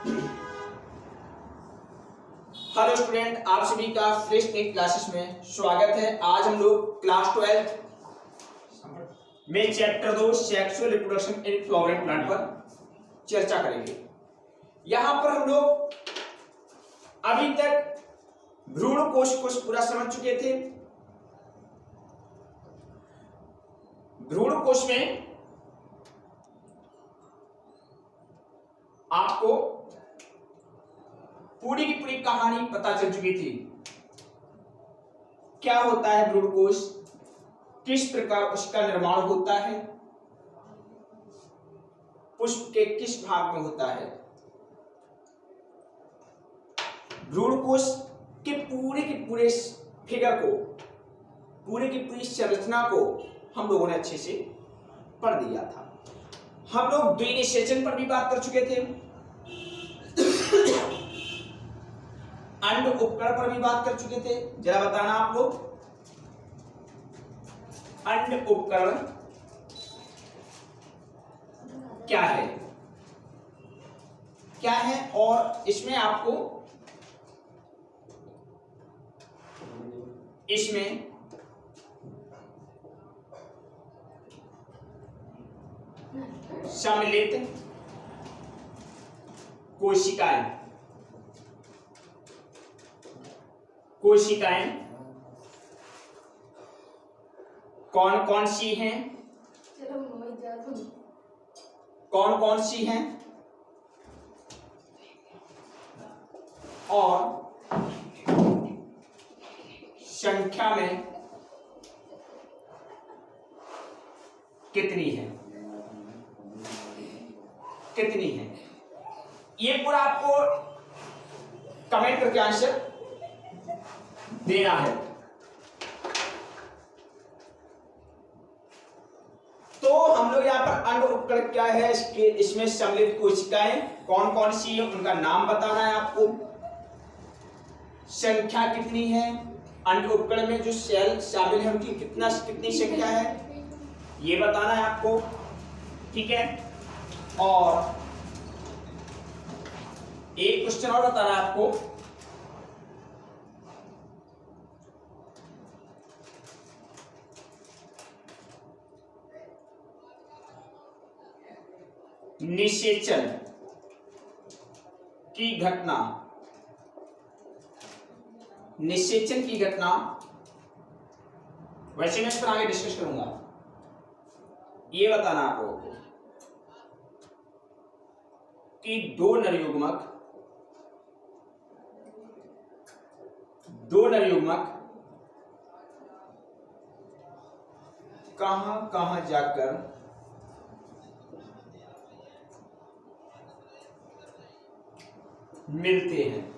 Hello student, आप सभी का फ्रेश टेक क्लासेस में स्वागत है। आज हम लोग क्लास 12 में chapter 2 sexual reproduction in flowering plant पर चर्चा करेंगे। यहां पर हम लोग अभी तक भ्रूण कोश को पूरा समझ चुके थे। भ्रूण कोश में आपको पूरी की पूरी कहानी पता चल चुकी थी। क्या होता है भ्रूण कोश, किस प्रकार उसका निर्माण होता है, पुष्प के किस भाग में होता है। भ्रूण कोश के पूरे फिगर को, पूरी की पूरी संरचना को हम लोगों ने अच्छे से पढ़ दिया था। हम लोग द्विनिषेचन पर भी बात कर चुके थे, अंड उपकरण पर भी बात कर चुके थे। जरा बताना आप लोग, अंड उपकरण क्या है, क्या है, और इसमें आपको सम्मिलित कोशिकाएं कौन कौन सी हैं, कौन कौन सी हैं, और संख्या में कितनी है, ये पूरा आपको कमेंट करके आंसर देना है। तो हम लोग यहाँ पर अंड उपकरण क्या है, इसमें सम्मिलित कोशिकाएं कौन कौन सी है, उनका नाम बताना है आपको। संख्या कितनी है, अंड उपकरण में जो सेल शामिल है उनकी कितनी संख्या है, ये बताना है आपको। ठीक है, और एक क्वेश्चन और बताना है आपको, निषेचन की घटना, वैसे मैं इस पर आगे डिस्कस करूंगा, ये बताना आपको कि दो नरयुग्मक कहां कहां जाकर मिलते हैं।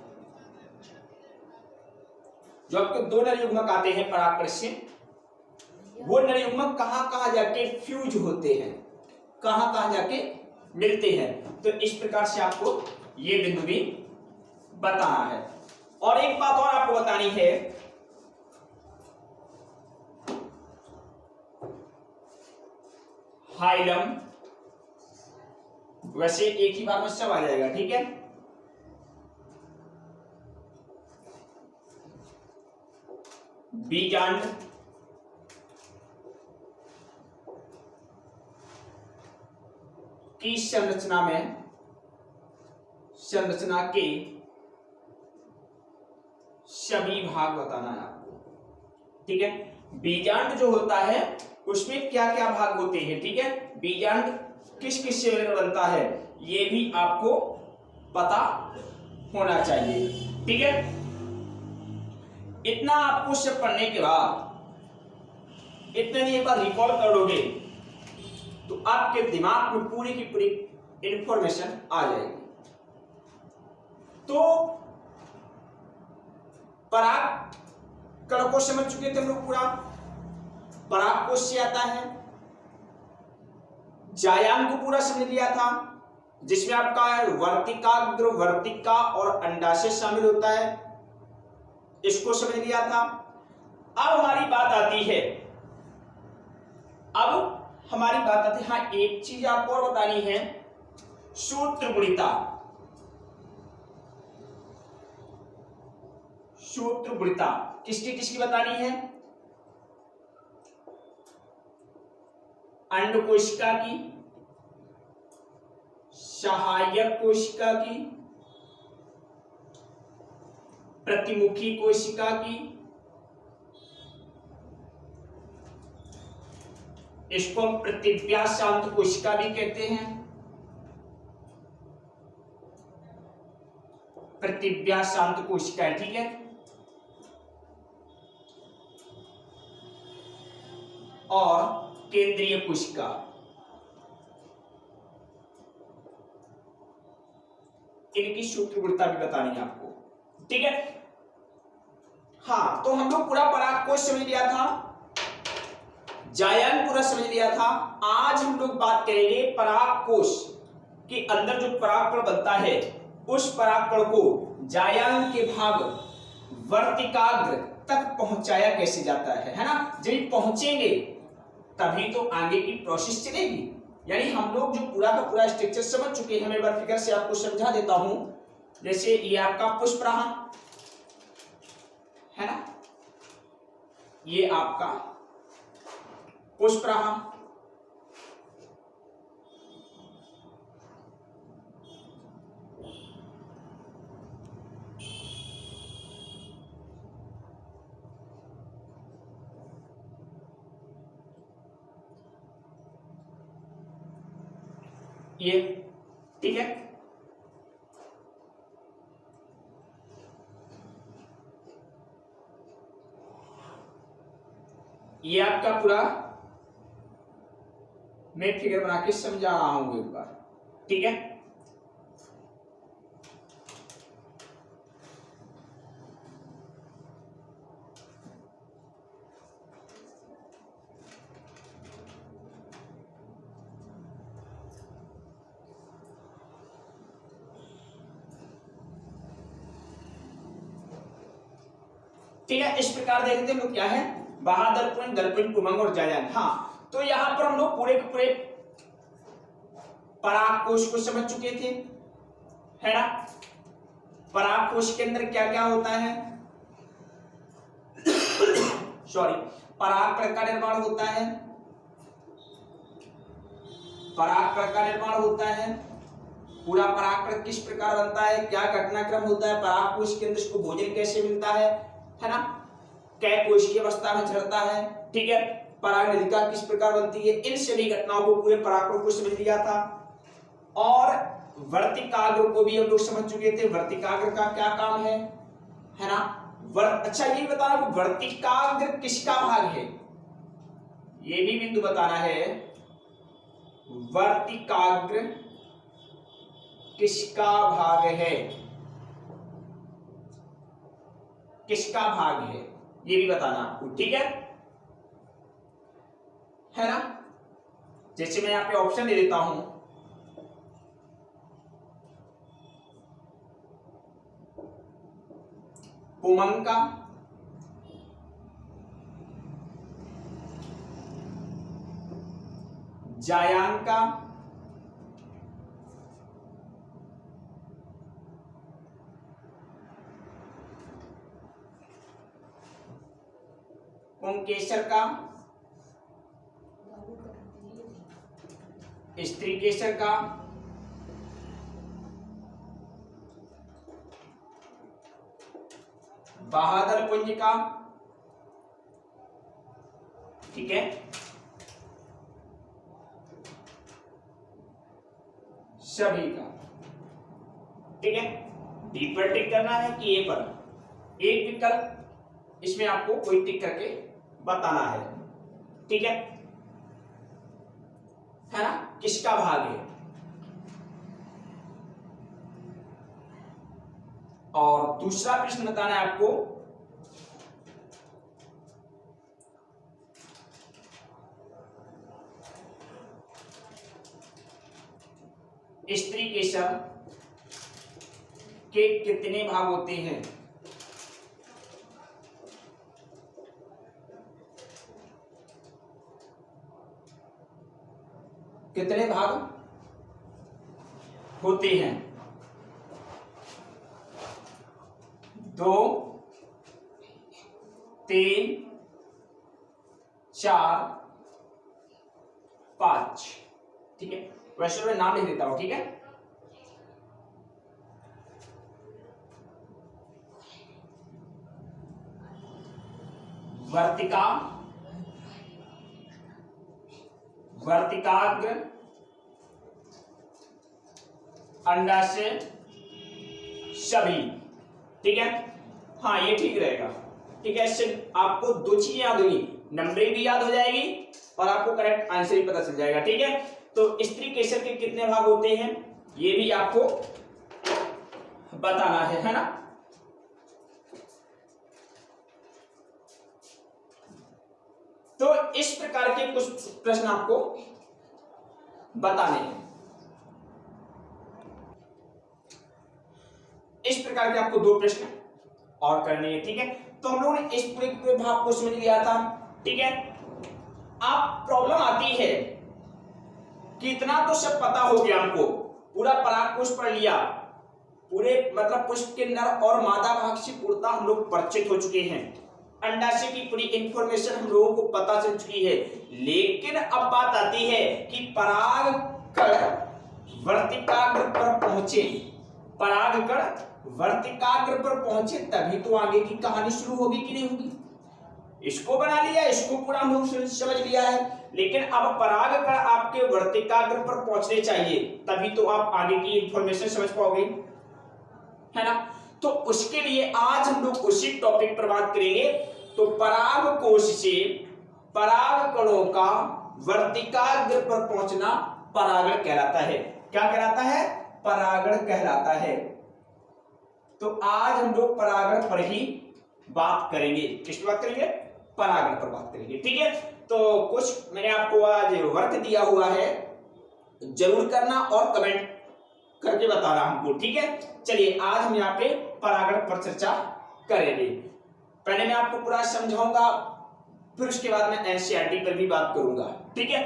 जो आपके दो नरयुग्मक आते हैं परागकण से, वो नरयुग्मक कहां कहां जाके फ्यूज होते हैं, कहां कहां जाके मिलते हैं। तो इस प्रकार से आपको ये बिंदु भी बताना है। और एक बात और आपको बतानी है, हाइलम, वैसे एक ही बार में सब आ जाएगा, ठीक है। बीजांड, की संरचना के सभी भाग बताना है आपको। ठीक है, बीजांड जो होता है उसमें क्या क्या भाग होते हैं। ठीक है, बीजांड किस किस से बनता है, ये भी आपको पता होना चाहिए। ठीक है, इतना आपको सब पढ़ने के बाद, इतने एक बार रिकॉल कर लोगे तो आपके दिमाग में पूरी की पूरी इंफॉर्मेशन आ जाएगी। तो परागकण को समझ चुके थे हम लोग पूरा। परागकोश से आता है, जायान को पूरा समझ लिया था, जिसमें आपका वर्तिकाग्र, वर्तिका और अंडाशय शामिल होता है, इसको समझ लिया था। अब हमारी बात आती है, हाँ, एक चीज आपको और बतानी है, सूत्र गुणिता। सूत्रवृत्ता किसकी बतानी है? अंड कोशिका की, सहायक कोशिका की, प्रतिमुखी कोशिका की, इसको हम प्रतिव्यासांत कोशिका भी कहते हैं, प्रतिव्यासांत कोशिका है, ठीक है। और केंद्रीय कोशिका, इनकी सूत्रवृत्ता भी बतानी है आपको, ठीक है। हाँ, तो हम लोग पूरा परागकोश समझ लिया था, जायन पूरा समझ लिया था। आज हम लोग बात करेंगे परागकोश के अंदर जो परागकण बनता है, उस परागकण को जायन के भाग वर्तिकाग्र तक पहुंचाया कैसे जाता है ना। जब पहुंचेंगे तभी तो आगे की प्रोसेस चलेगी। यानी हम लोग जो पूरा का पूरा स्ट्रक्चर समझ चुके हैं, मैं एक बार फिगर से आपको समझा देता हूं। जैसे ये आपका पुष्पराहम है ना, ये आपका पुष्पराहम, ये ठीक है। ये आपका पूरा मैं फिगर बना के समझा रहा हूं एक बार, ठीक है। ठीक है, इस प्रकार देखते हैं लोग क्या है, बाहादुरपुर, दलपुर, पुमंग और जायन। हाँ, तो यहां पर हम लोग पूरे के पूरे परागकोश को समझ चुके थे, है ना। परागकोश के अंदर क्या क्या होता है, सॉरी, परागकण का निर्माण होता है, परागकण का निर्माण होता है, पूरा परागकण किस प्रकार बनता है, क्या घटनाक्रम होता है, परागकोश के अंदर इसको भोजन कैसे मिलता है ना, कै कोश की अवस्था में झड़ता है, ठीक है, परागनलिका किस प्रकार बनती है, इन सभी घटनाओं को पूरे परागकण को समझ लिया था। और वर्तिकाग्र को भी हम लोग समझ चुके थे, वर्तिकाग्र का क्या काम है ना। अच्छा ये बताना वर्तिकाग्र किसका भाग है, ये भी बिंदु बताना है, वर्तिकाग्र किसका भाग है, किसका भाग है, ये भी बताना आपको, ठीक है ना। जैसे मैं यहां पे ऑप्शन दे देता हूं, पुमंग का, जायान का, पुंकेसर का, स्त्रीकेसर का, बहादुर पुंज का, ठीक है, सभी का, ठीक है। डी पर टिक करना है कि ए पर, एक विकल्प इसमें आपको कोई टिक करके बताना है, ठीक है ना, किसका भाग है। और दूसरा प्रश्न बताना है आपको, स्त्रीकेसर के कितने भाग होते हैं, कितने भाग होते हैं, 2, 3 4 5। ठीक है, वैसे मैं नाम लिख देता हूं। ठीक है, वर्तिका, वर्तिकाग्र, अंडाशय, सभी। ठीक है, हाँ ये ठीक रहेगा। ठीक है, इससे आपको दो चीजें याद होगी, नंबरिंग भी याद हो जाएगी और आपको करेक्ट आंसर भी पता चल जाएगा। ठीक है, तो स्त्री केसर के कितने भाग होते हैं ये भी आपको बताना है ना। तो इस प्रकार के कुछ प्रश्न आपको बताने हैं। इस प्रकार के आपको दो प्रश्न और करने हैं। ठीक है, तो हम लोगों ने इस पूरे भाग को समझ लिया था। ठीक है, अब प्रॉब्लम आती है कि इतना तो सब पता हो गया, हमको पूरा परागकोश पढ़ लिया, पूरे मतलब पुष्प के नर और मादा भाग से पूर्णतः हम लोग परिचित हो चुके हैं, अंडाशय की पूरी इंफॉर्मेशन हम लोगों को पता चल चुकी है। लेकिन अब बात आती है कि परागकण वर्तिकाग्र पर पहुंचे, परागकण वर्तिकाग्र पर पहुंचे तभी तो आगे की कहानी शुरू होगी कि नहीं होगी। इसको बना लिया, इसको पूरा हम लोग समझ लिया है, लेकिन अब परागकण आपके वर्तिकाग्र पर पहुंचने चाहिए तभी तो आप आगे की इंफॉर्मेशन समझ पाओगे, है ना। तो उसके लिए आज हम लोग उसी टॉपिक पर बात करेंगे। तो परागकोश से परागकणों का वर्तिकाग्र पर पहुंचना परागण कहलाता है। क्या कहलाता है? परागण कहलाता है। तो आज हम लोग परागण पर ही बात करेंगे। किस पर बात करेंगे? परागण पर बात करेंगे। ठीक है, तो कुछ मैंने आपको आज वर्क दिया हुआ है, जरूर करना और कमेंट करके बताना हमको। ठीक है, चलिए आज हम यहाँ पे परागण पर चर्चा करेंगे। पहले मैं आपको पूरा समझाऊंगा, फिर उसके बाद मैं एनसीईआरटी पर भी बात करूंगा। ठीक है,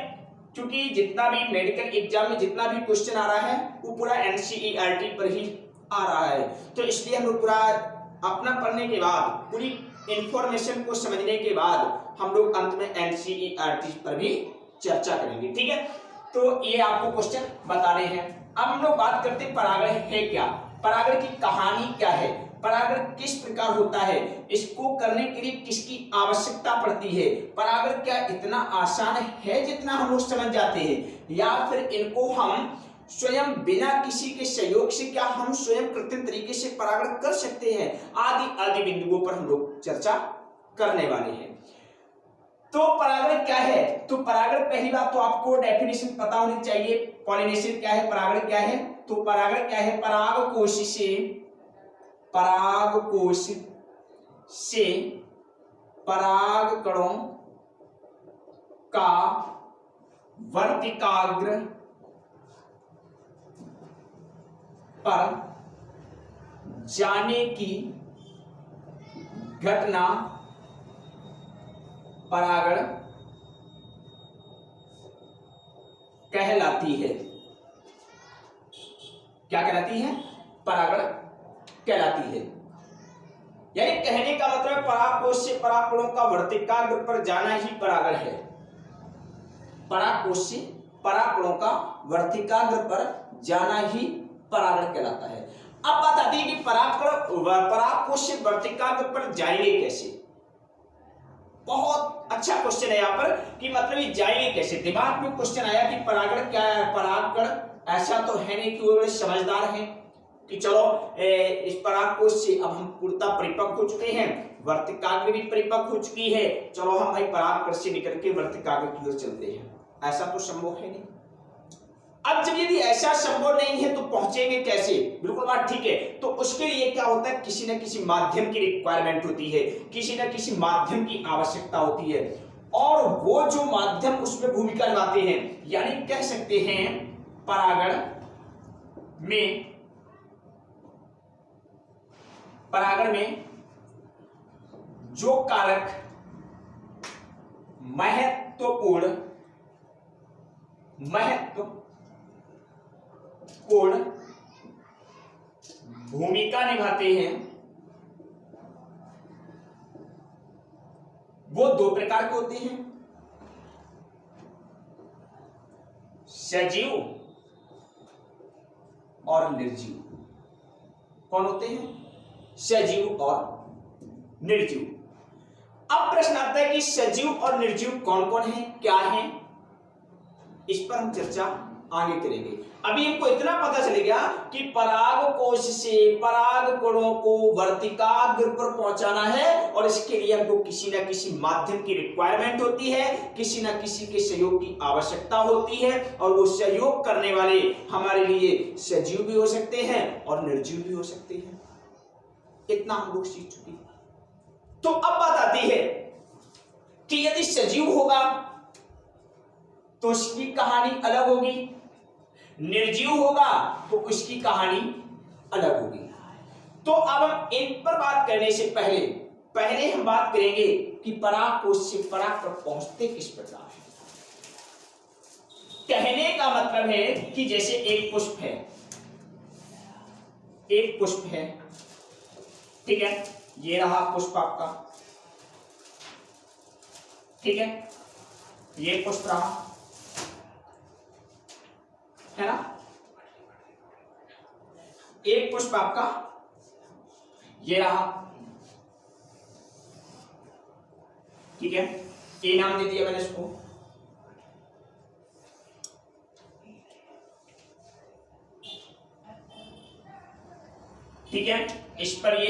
क्योंकि जितना भी मेडिकल एग्जाम में जितना भी क्वेश्चन आ रहा है वो पूरा एनसीईआरटी पर ही आ रहा है, तो इसलिए हम लोग पूरा अपना पढ़ने के बाद, पूरी इंफॉर्मेशन को समझने के बाद हम लोग अंत में एनसीईआरटी पर भी चर्चा करेंगे। ठीक है, तो ये आपको क्वेश्चन बताने हैं। अब हम लोग बात करते हैं परागण है क्या, परागण की कहानी क्या है, परागण किस प्रकार होता है, इसको करने के लिए किसकी आवश्यकता पड़ती है, परागण क्या इतना आसान है जितना हम लोग समझ जाते हैं, या फिर इनको हम स्वयं बिना किसी के सहयोग से क्या हम स्वयं कृत्रिम तरीके से परागण कर सकते हैं, आदि आदि बिंदुओं पर हम लोग चर्चा करने वाले हैं। तो परागण क्या है? तो परागण पहली बात तो आपको डेफिनेशन पता होनी चाहिए। पॉलिनेशन क्या है, परागण क्या है? तो परागण क्या है? परागकोश से परागकणों का वर्तिकाग्र पर जाने की घटना परागण कहलाती है। क्या कहलाती है? परागण कहलाती है। यानी कहने का मतलब परागकोश से परागकणों का वर्तिकाग्र पर जाना ही परागण है। परागकोश से परागकणों का वर्तिकाग्र पर जाना ही परागण कहलाता है। अब बात आती है कि परागकोश से वर्तिकाग्र पर जाएंगे कैसे। बहुत अच्छा क्वेश्चन है यहाँ पर कि मतलब ये जाएंगे कैसे। दिमाग में क्वेश्चन आया कि परागण क्या है, परागकण ऐसा तो है नहीं कि वो बड़े समझदार हैं कि चलो इस परागकोश से अब हम पूर्णतः परिपक्व हो चुके हैं, वर्तिकाग्र भी परिपक्व हो चुकी है, चलो हम भाई परागकण से निकल के वर्तिकाग्र की ओर चलते हैं। ऐसा तो संभव है नहीं। अब जब यदि ऐसा संभव नहीं है तो पहुंचेंगे कैसे? बिल्कुल बात ठीक है। तो उसके लिए क्या होता है, किसी न किसी माध्यम की रिक्वायरमेंट होती है, किसी न किसी माध्यम की आवश्यकता होती है, और वो जो माध्यम उसमें भूमिका निभाते हैं, यानी कह सकते हैं परागण में जो कारक महत्वपूर्ण भूमिका निभाते हैं वो दो प्रकार के होते हैं, सजीव और निर्जीव। कौन होते हैं? सजीव और निर्जीव। अब प्रश्न आता है कि सजीव और निर्जीव कौन कौन है, क्या है, इस पर हम चर्चा आगे करेंगे। अभी हमको इतना पता चलेगा कि पराग कोश से पराग कणों को वर्तिकाग्र पर पहुंचाना है, और इसके लिए हमको किसी ना किसी माध्यम की रिक्वायरमेंट होती है, किसी ना किसी के सहयोग की आवश्यकता होती है, और वो सहयोग करने वाले हमारे लिए सजीव भी हो सकते हैं और निर्जीव भी हो सकते हैं। इतना हम लोग सीख चुके हैं। तो अब बात आती है कि यदि सजीव होगा तो उसकी कहानी अलग होगी, निर्जीव होगा तो उसकी कहानी अलग होगी। तो अब हम इन पर बात करने से पहले हम बात करेंगे कि पराग कोश से पराग पर पहुंचते किस प्रकार है। कहने का मतलब है कि जैसे एक पुष्प है, एक पुष्प है, ठीक है, ये रहा पुष्प आपका, ठीक है, ये पुष्प रहा, है ना, एक पुष्प आपका ये रहा, ठीक है, ए नाम दे दिया मैंने इसको, ठीक है, इस पर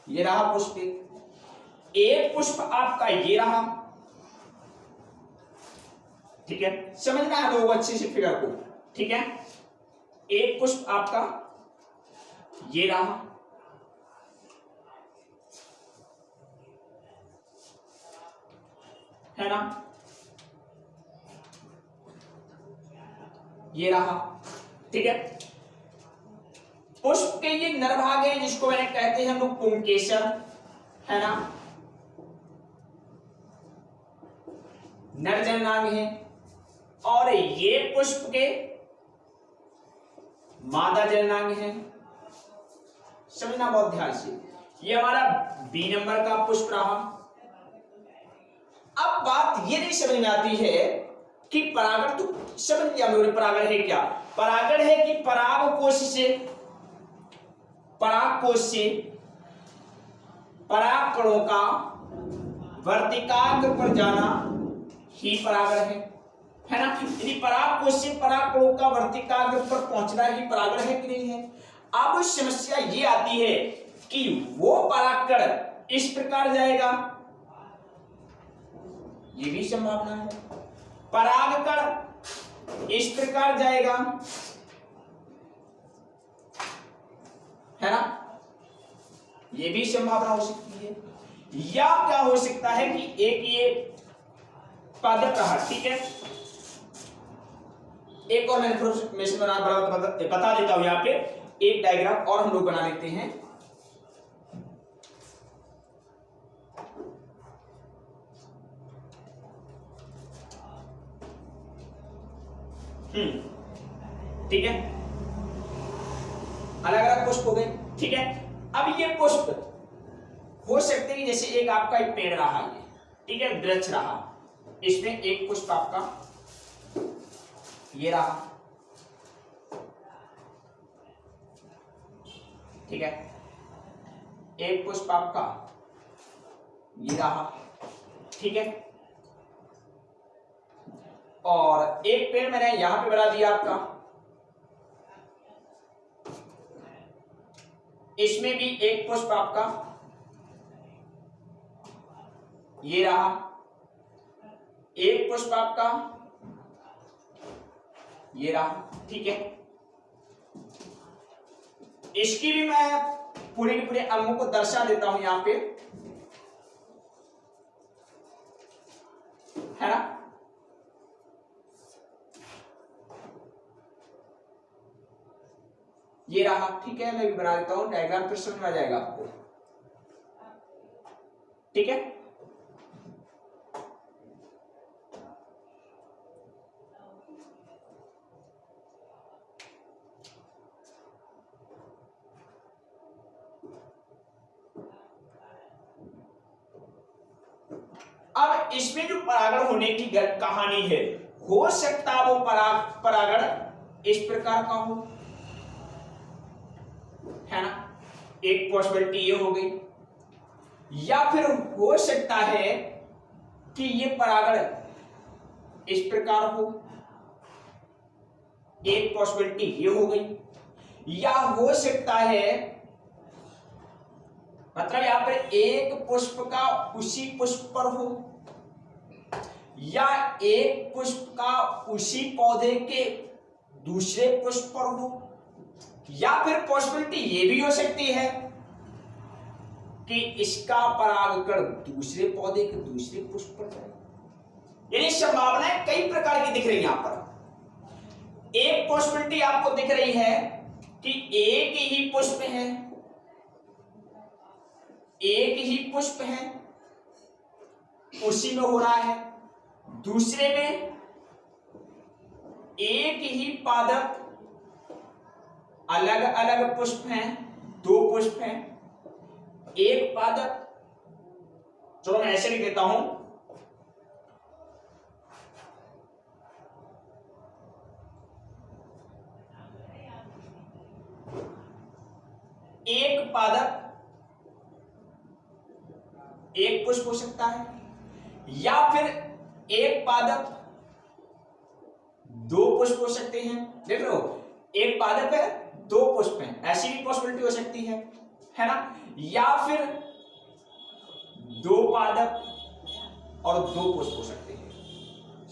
ये रहा पुष्प, एक पुष्प आपका ये रहा, ठीक है, समझना है लोग अच्छे से फिगर को, ठीक है, एक पुष्प आपका ये रहा, है ना, ये रहा, ठीक है। पुष्प के ये नर भाग है जिसको मैंने कहते हैं हम लोग पुंकेसर, है ना, नर जननांग है, और ये पुष्प के मादा जननांग है। समझना बहुत ध्यान से, ये हमारा बी नंबर का पुष्प रहा। अब बात ये नहीं समझ में आती है कि परागण तो समझ लिया हमने, परागण है क्या? परागण है कि पराग कोश से पराग कणों का वर्तिकाग्र पर जाना ही परागण है ना। यदि पराग कोश से पराग कणों का वर्तिकाग्र पर पहुंचना ही परागण है कि नहीं है। अब समस्या ये आती है कि वो परागकण इस प्रकार जाएगा, ये भी संभावना है, परागकण इस प्रकार जाएगा, है ना, ये भी संभावना हो सकती है। या क्या हो सकता है कि एक ये पादप रहा, ठीक है, एक और मैं इंफॉर्मेशन बता देता हूं, यहां पे एक डायग्राम और हम लोग बना लेते हैं। ठीक है, अलग अलग पुष्प हो गए, ठीक है। अब ये पुष्प हो सकते हैं जैसे एक आपका एक पेड़ रहा, ये ठीक है, वृक्ष रहा, इसमें एक पुष्प आपका ये रहा, ठीक है, एक पुष्प आपका ये रहा, ठीक है, और एक पेड़ मैंने यहां पे बना दिया आपका, इसमें भी एक पुष्प आपका ये रहा, एक पुष्प आपका ये रहा, ठीक है। इसकी भी मैं पूरे के पूरे अंगों को दर्शा देता हूं यहां पे, है ना, ये रहा, ठीक है, मैं भी बना देता हूं, डायग्राम फिर समझ में आ जाएगा आपको, ठीक है। अब इसमें जो परागण होने की कहानी हो सकता है वो परागण इस प्रकार का हो, है ना, एक पॉसिबिलिटी ये हो गई। या फिर हो सकता है कि ये परागण इस प्रकार हो, एक पॉसिबिलिटी ये हो गई। या हो सकता है मतलब यहां पर एक पुष्प का उसी पुष्प पर हो, या एक पुष्प का उसी पौधे के दूसरे पुष्प पर हो, या फिर पॉसिबिलिटी ये भी हो सकती है कि इसका परागकण दूसरे पौधे के दूसरे पुष्प पर जाए। यानी संभावनाएं कई प्रकार की दिख रही है। यहां पर एक पॉसिबिलिटी आपको दिख रही है कि एक ही पुष्प है, एक ही पुष्प है उसी में हो रहा है। दूसरे में एक ही पादप, अलग अलग पुष्प हैं, दो पुष्प हैं, एक पादप। चलो मैं ऐसे लिख देता हूं, एक पादप एक पुष्प हो सकता है, या फिर एक पादप दो पुष्प हो सकते हैं। देख लो, एक पादप है दो पुष्प हैं, ऐसी भी पॉसिबिलिटी हो सकती है ना। या फिर दो पादप और दो पुष्प हो सकते हैं।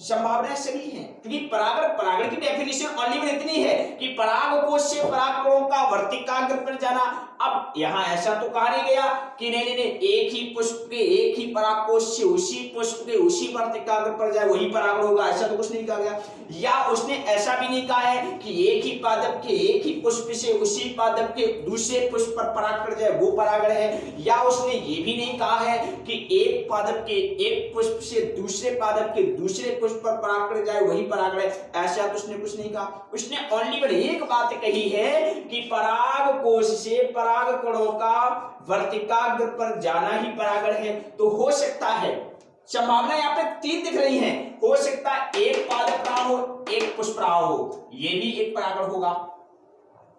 संभावनाएं सभी हैं, क्योंकि परागण की डेफिनेशन ओनली में इतनी है कि पराग कोश से परागकणों का वर्तिकाग्र पर जाना। अब यहां ऐसा तो कहा नहीं गया कि नहीं एक ही पुष्प के एक ही परागकोश से उसी पुष्प के उसी वर्तिकाग्र पर जाए वही परागण होगा, ऐसा तो कुछ नहीं कहा गया। या उसने ऐसा भी नहीं कहा है कि एक ही पादप के एक ही पुष्प से उसी पादप के दूसरे पुष्प पर पराग कर जाए वो परागण है। या उसने ये भी नहीं कहा है कि एक पादप के एक पुष्प से दूसरे पादप के दूसरे पुष्प पर पराग कर जाए वही परागण है, ऐसा तो उसने कुछ नहीं कहा। उसने ओनली बस एक बात कही है कि पराग कोश से पराग कणों का वर्तिकाग्र पर जाना ही परागण है। तो हो सकता है, संभावना यहाँ पे तीन दिख रही हैं, हो सकता है एक पादप रहा हो एक पुष्प रहा हो, ये भी एक परागण होगा,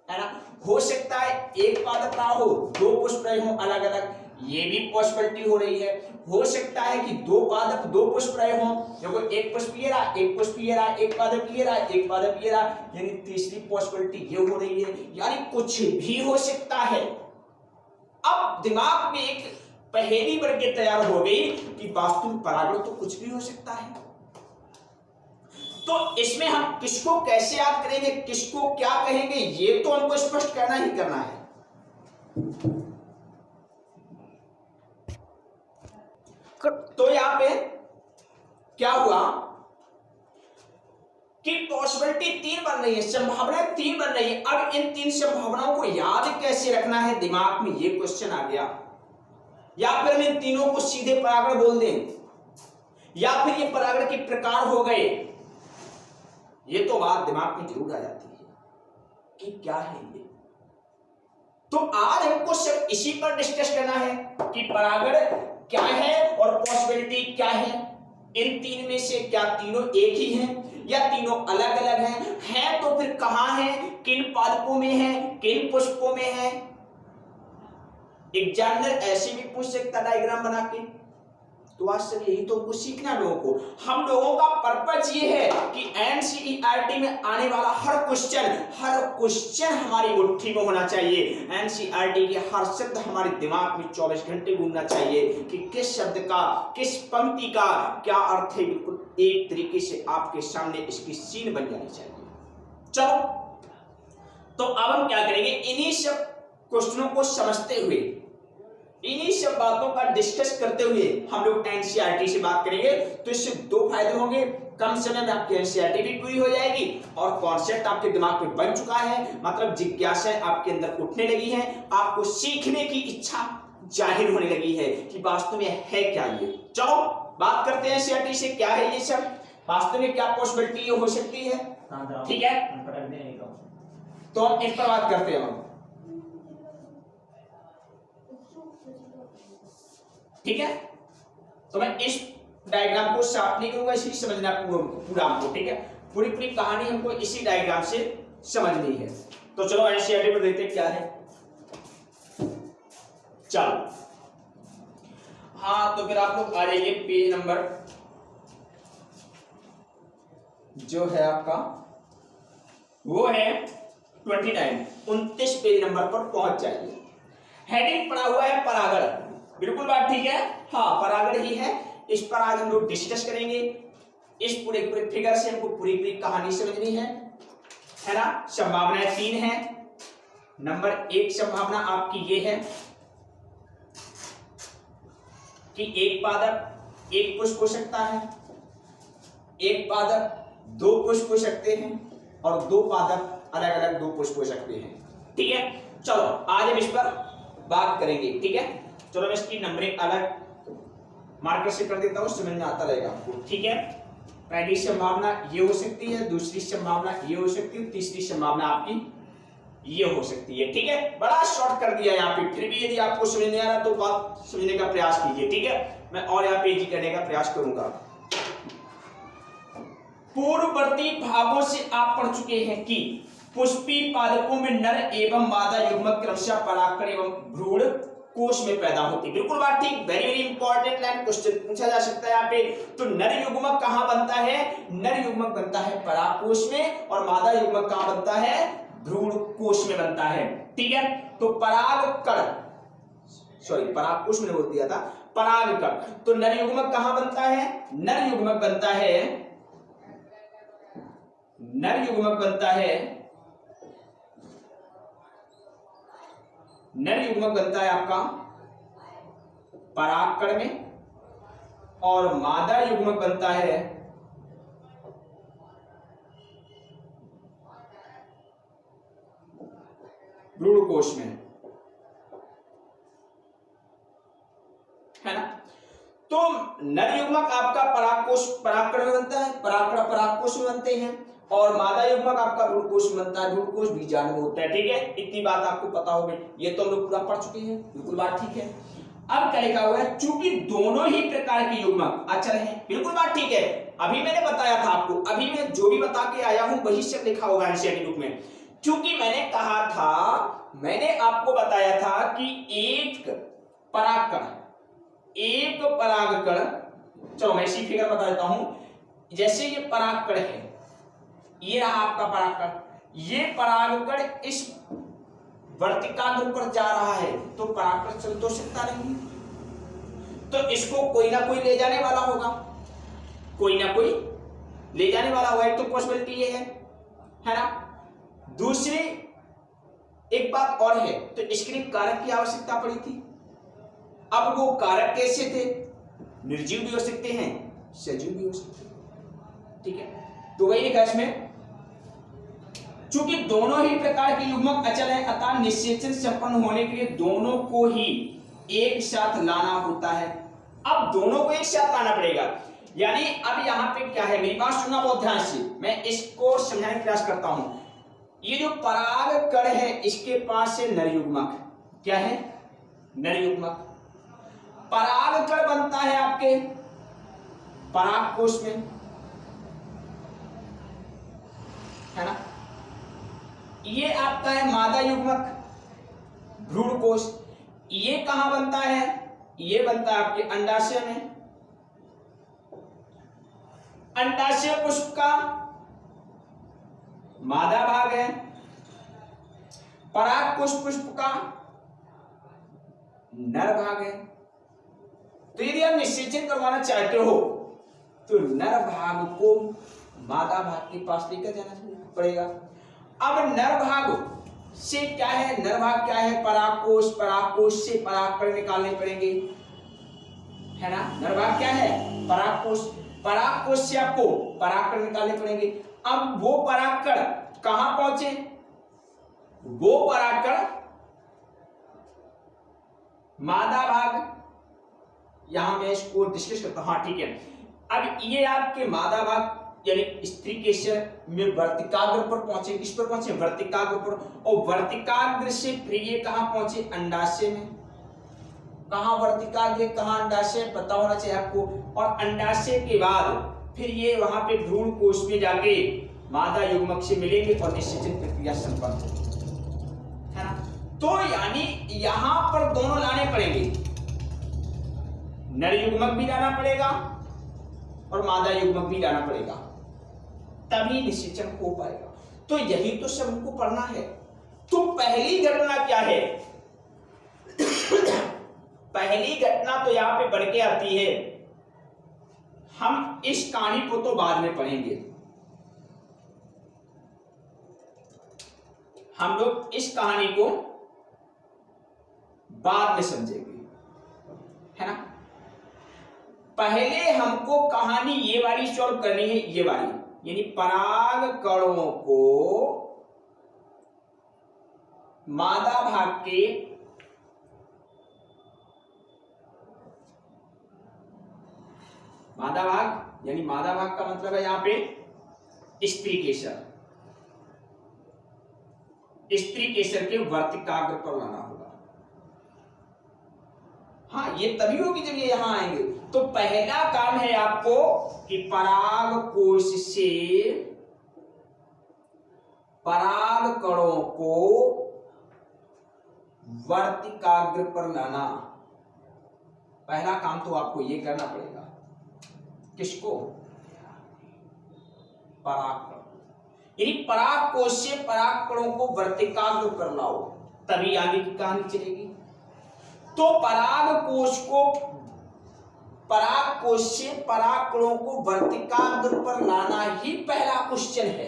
है ना। हो सकता है एक पादप रहा हो दो पुष्प रहे हो अलग अलग, ये भी पॉसिबिलिटी हो रही है। हो सकता है कि दो पादप दो पुष्प रहे हो, देखो एक पुष्प ये रहा एक पुष्प ये रहा, एक पादप ये रहा एक पादप ये रहा, यानी तीसरी पॉसिबिलिटी ये हो रही है, यानी कुछ भी हो सकता है। अब दिमाग में एक पहेली बन के तैयार हो गई कि वास्तु में परागण तो कुछ भी हो सकता है। तो इसमें हम किसको कैसे याद करेंगे, किसको क्या कहेंगे, ये तो हमको स्पष्ट करना ही करना है। तो यहां पे क्या हुआ कि पॉसिबिलिटी तीन बन रही है, संभावना तीन बन रही है। अब इन तीन संभावनाओं को याद कैसे रखना है, दिमाग में ये क्वेश्चन आ गया। या फिर हम इन तीनों को सीधे परागण बोल दें, या फिर ये परागण के प्रकार हो गए, ये तो बात दिमाग में जरूर आ जाती है कि क्या है ये। तो आज हमको सिर्फ इसी पर डिस्कस करना है कि परागण क्या है और पॉसिबिलिटी क्या है। इन तीन में से क्या तीनों एक ही हैं या तीनों अलग अलग हैं तो फिर कहां है, किन पादपों में है, किन पुष्पों में है। एग्जामिनर ऐसे भी पूछ सकता डायग्राम बना के। तो आज सर यही तो कुछ सीखना लोगों को। हम लोगों का पर्पज ये है कि एनसीईआरटी में आने वाला हर क्वेश्चन हमारी मुट्ठी में होना चाहिए। एनसीईआरटी के हर शब्द हमारे दिमाग में 24 घंटे घूमना चाहिए कि किस शब्द का किस पंक्ति का क्या अर्थ है, बिल्कुल एक तरीके से आपके सामने इसकी सीन बन जानी चाहिए। चलो तो अब हम क्या करेंगे, इन्हीं सब क्वेश्चनों को समझते हुए, इन्हीं सब बातों का डिस्कस करते हुए हम लोग एनसीईआरटी से बात करेंगे। तो इससे दो फायदे होंगे, कम समय में आपकी एनसीईआरटी भी पूरी हो जाएगी और कॉन्सेप्ट आपके दिमाग में बन चुका है, मतलब जिज्ञासाएं आपके अंदर उठने लगी हैं, आपको सीखने की इच्छा जाहिर होने लगी है कि वास्तव में है क्या ये। चलो बात करते हैं एनसीईआरटी से, क्या है ये सब, वास्तव में क्या पॉसिबिलिटी हो सकती है। ठीक है, तो हम इस पर बात करते हैं। ठीक है, तो मैं इस डायग्राम को साफ नहीं करूंगा, इसी समझना पूरा हमको, ठीक है। पूरी पूरी कहानी हमको इसी डायग्राम से समझनी है। तो चलो एनसीईआरटी पर देखते हैं क्या है। चलो हाँ, तो फिर आप लोग आ जाइए पेज नंबर जो है आपका वो है 29, 29 पेज नंबर पर पहुंच जाइए। हेडिंग पड़ा हुआ है परागण, बिल्कुल बात ठीक है, हाँ परागण ही है। इस पर आज हम लोग डिस्कस करेंगे। इस पूरे फिगर से हमको पूरी पूरी कहानी समझनी है ना। संभावनाएं 3 है। नंबर 1 संभावना आपकी ये है कि एक पादप एक पुष्प हो सकता है, एक पादप 2 पुष्प हो सकते हैं, और 2 पादप अलग अलग 2 पुष्प हो सकते हैं, ठीक है। चलो आज हम इस पर बात करेंगे, ठीक है। चलो मैं इसकी नंबरिंग अलग मार्कर से कर देता हूं, समझ में आता रहेगा आपको, ठीक है। पहली संभावना ये हो सकती है, दूसरी संभावना ये हो सकती है, तीसरी संभावना आपकी ये हो सकती है, ठीक है। बड़ा शॉर्ट कर दिया यहाँ पे, फिर भी यदि आपको समझ नहीं आ रहा तो बात समझने का प्रयास कीजिए, ठीक है। मैं और यहाँ पे इजी करने का प्रयास करूंगा। पूर्ववर्ती भागों से आप पढ़ चुके हैं कि पुष्पी पादपों में नर एवं मादा युग्मक क्रमशः परागकण एवं भ्रूण कोश में पैदा होती। बिल्कुल बात ठीक, very very important line, question पूछा जा सकता है यहाँ पे। तो नर युग्मक कहां बनता है? नर युग्मक बनता है परागकोश में, और मादा युग्मक कहां बनता है? भ्रूण कोश में बनता है, ठीक है। तो परागकण, सॉरी परागकोश में बोल दिया था, परागकण। तो नर युग्मक कहां बनता है? नर युग्मक बनता है, नर युग्मक बनता है, नर युग्मक बनता है आपका परागकण में, और मादा युग्मक बनता है भ्रूण कोश में, है ना। तो नर युग्मक आपका परागकोश परागकण में बनता है, परागकण परागकोश में बनते हैं, और मादा युग्मक आपका भ्रूणकोश में बनता है, भ्रूणकोश बीजाणु में होता है, ठीक है। इतनी बात आपको पता होगी, ये तो हम लोग पूरा पढ़ चुके हैं, बिल्कुल बात ठीक है। अब क्या लिखा हुआ है? चूंकि दोनों ही प्रकार के युग्मक अचल हैं, बिल्कुल बात ठीक है। अभी मैंने बताया था आपको, अभी मैं जो भी बता के आया हूं वही सब लिखा होगा एनसीईआरटी बुक में। क्योंकि मैंने कहा था, मैंने आपको बताया था कि एक परागकण, एक परागकण, चलो मैं इसी फिगर बता देता हूं। जैसे ये परागकण है, ये रहा आपका परागकण, ये परागकण इस वर्तिकाग्र पर जा रहा है, तो परागकण चल तो सकता नहीं, तो इसको कोई ना कोई ले जाने वाला होगा, कोई ना कोई ले जाने वाला होगा। एक तो पॉसिबिलिटी ये है ना। दूसरी एक बात और है, तो इसके लिए कारक की आवश्यकता पड़ी थी। अब वो कारक कैसे थे? निर्जीव भी हो सकते हैं, सजीव भी हो सकते हैं, ठीक है। तो वही लिखा इसमें, चूंकि दोनों ही प्रकार के युग्मक अचल हैं, अतः निषेचन संपन्न होने के लिए दोनों को ही एक साथ लाना होता है। अब दोनों को एक साथ लाना पड़ेगा, यानी अब यहां पे क्या है, मेरी बात सुनना बहुत ध्यान से, मैं इसको समझाने का प्रयास करता हूं। ये जो परागकण है, इसके पास से नर युग्मक, क्या है? नर युग्मक। परागकण बनता है आपके परागकोश में, है ना। ये आपका है मादा युग्मक भ्रूणकोश। ये कहां बनता है? ये बनता है आपके अंडाशय में। अंडाशय पुष्प का मादा भाग है, परागकोश पुष्प का नर भाग है। तो यदि आप निषेचन करवाना चाहते हो तो नर भाग को मादा भाग के पास लेकर जाना पड़ेगा। अब नर भाग से क्या है? नर भाग क्या है? परागकोश, परागकोश से परागकण निकालने पड़ेंगे, है ना। नर भाग क्या है? परागकोश, परागकोश से आपको परागकण निकालने पड़ेंगे। अब वो परागकण कहां पहुंचे? वो परागकण मादा भाग, यहां मैं इसको डिस्कस करता हूं, हाँ ठीक है। अब ये आपके मादा भाग यानी स्त्री केशर में वर्तिकाग्र पर पहुंचे। किस पर पहुंचे? वर्तिकाग्र पर। और वर्तिकाग्र से फिर ये कहां पहुंचे? अंडाशय में। कहाँ वर्तिकाग्र कहाँ अंडाशय पता होना चाहिए आपको। और अंडाशय के बाद फिर ये वहां पे भ्रूण कोश में जाके मादा युग्मक से मिलेंगे और निषेचन प्रक्रिया संपन्न होगी, है ना। तो यानी यहां पर दोनों लाने पड़ेंगे, नर युग्मक भी लाना पड़ेगा और मादा युग्मक भी लाना पड़ेगा, तभी निषेचन हो पाएगा। तो यही तो सब हमको पढ़ना है। तो पहली घटना क्या है? पहली घटना तो यहां पे बढ़ के आती है, हम इस कहानी को तो बाद में पढ़ेंगे, हम लोग इस कहानी को बाद में समझेंगे, है ना। पहले हमको कहानी ये वाली सॉल्व करनी है, ये वाली, यानी पराग कणों को मादा भाग के मादा भाग, यानी मादा भाग का मतलब है यहां पे स्त्री केसर, स्त्री केसर के वर्तिकाग्र पर लाना होगा। हाँ, ये तभी होगी जब ये यहां आएंगे। तो पहला काम है आपको कि पराग कोश से पराग कणों को वर्तिकाग्र पर लाना। पहला काम तो आपको ये करना पड़ेगा। किसको? पराग कण, यानी पराग कोश से पराग कणों को वर्तिकाग्र पर लाओ, तभी आगे की कहानी चलेगी। तो पराग कोश से पराग कणों को वर्तिकाग्र पर लाना ही पहला क्वेश्चन है।